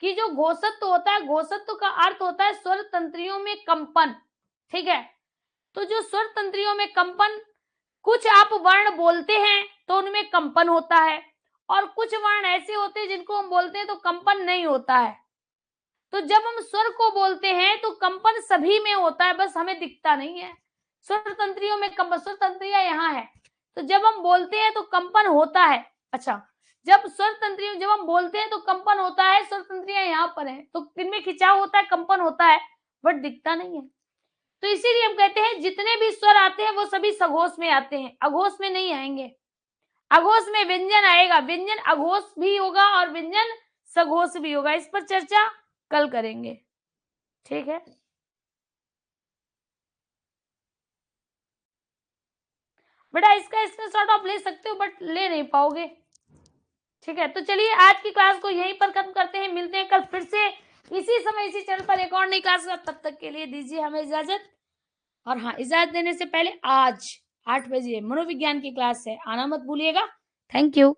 कि जो घोषत्व होता है, घोषत्व का अर्थ होता है स्वर तंत्रियों में कंपन, ठीक है। तो जो स्वर तंत्रियों में कंपन, कुछ आप वर्ण बोलते हैं तो उनमें कंपन होता है, और कुछ वर्ण ऐसे होते हैं जिनको हम बोलते हैं तो कंपन नहीं होता है। तो जब हम स्वर को बोलते हैं तो कंपन सभी में होता है, बस हमें दिखता नहीं है। स्वर तंत्रियों में कंपन, स्वर तंत्रियां यहाँ है, तो जब हम बोलते हैं तो कंपन होता है। अच्छा, जब स्वर तंत्रियों जब हम बोलते हैं तो कंपन होता है, स्वर तंत्रियां यहाँ पर हैं, तो इनमें खिंचाव होता है, कंपन होता है, बट दिखता नहीं है। तो इसीलिए हम कहते हैं जितने भी स्वर आते हैं वो सभी सघोष में आते हैं, अघोष में नहीं आएंगे। अघोष में व्यंजन आएगा, व्यंजन अघोष भी होगा और व्यंजन सघोष भी होगा। इस पर चर्चा कल करेंगे, ठीक है। बेटा, इसका स्क्रीनशॉट आप ले सकते हो बट ले नहीं पाओगे, ठीक है। तो चलिए आज की क्लास को यहीं पर खत्म करते हैं, मिलते हैं कल फिर से इसी समय इसी चैनल पर एक और नई क्लास। तब तक के लिए दीजिए हमें इजाजत। और हाँ, इजाजत देने से पहले आज 8 बजे मनोविज्ञान की क्लास है, आना मत भूलिएगा। Thank you.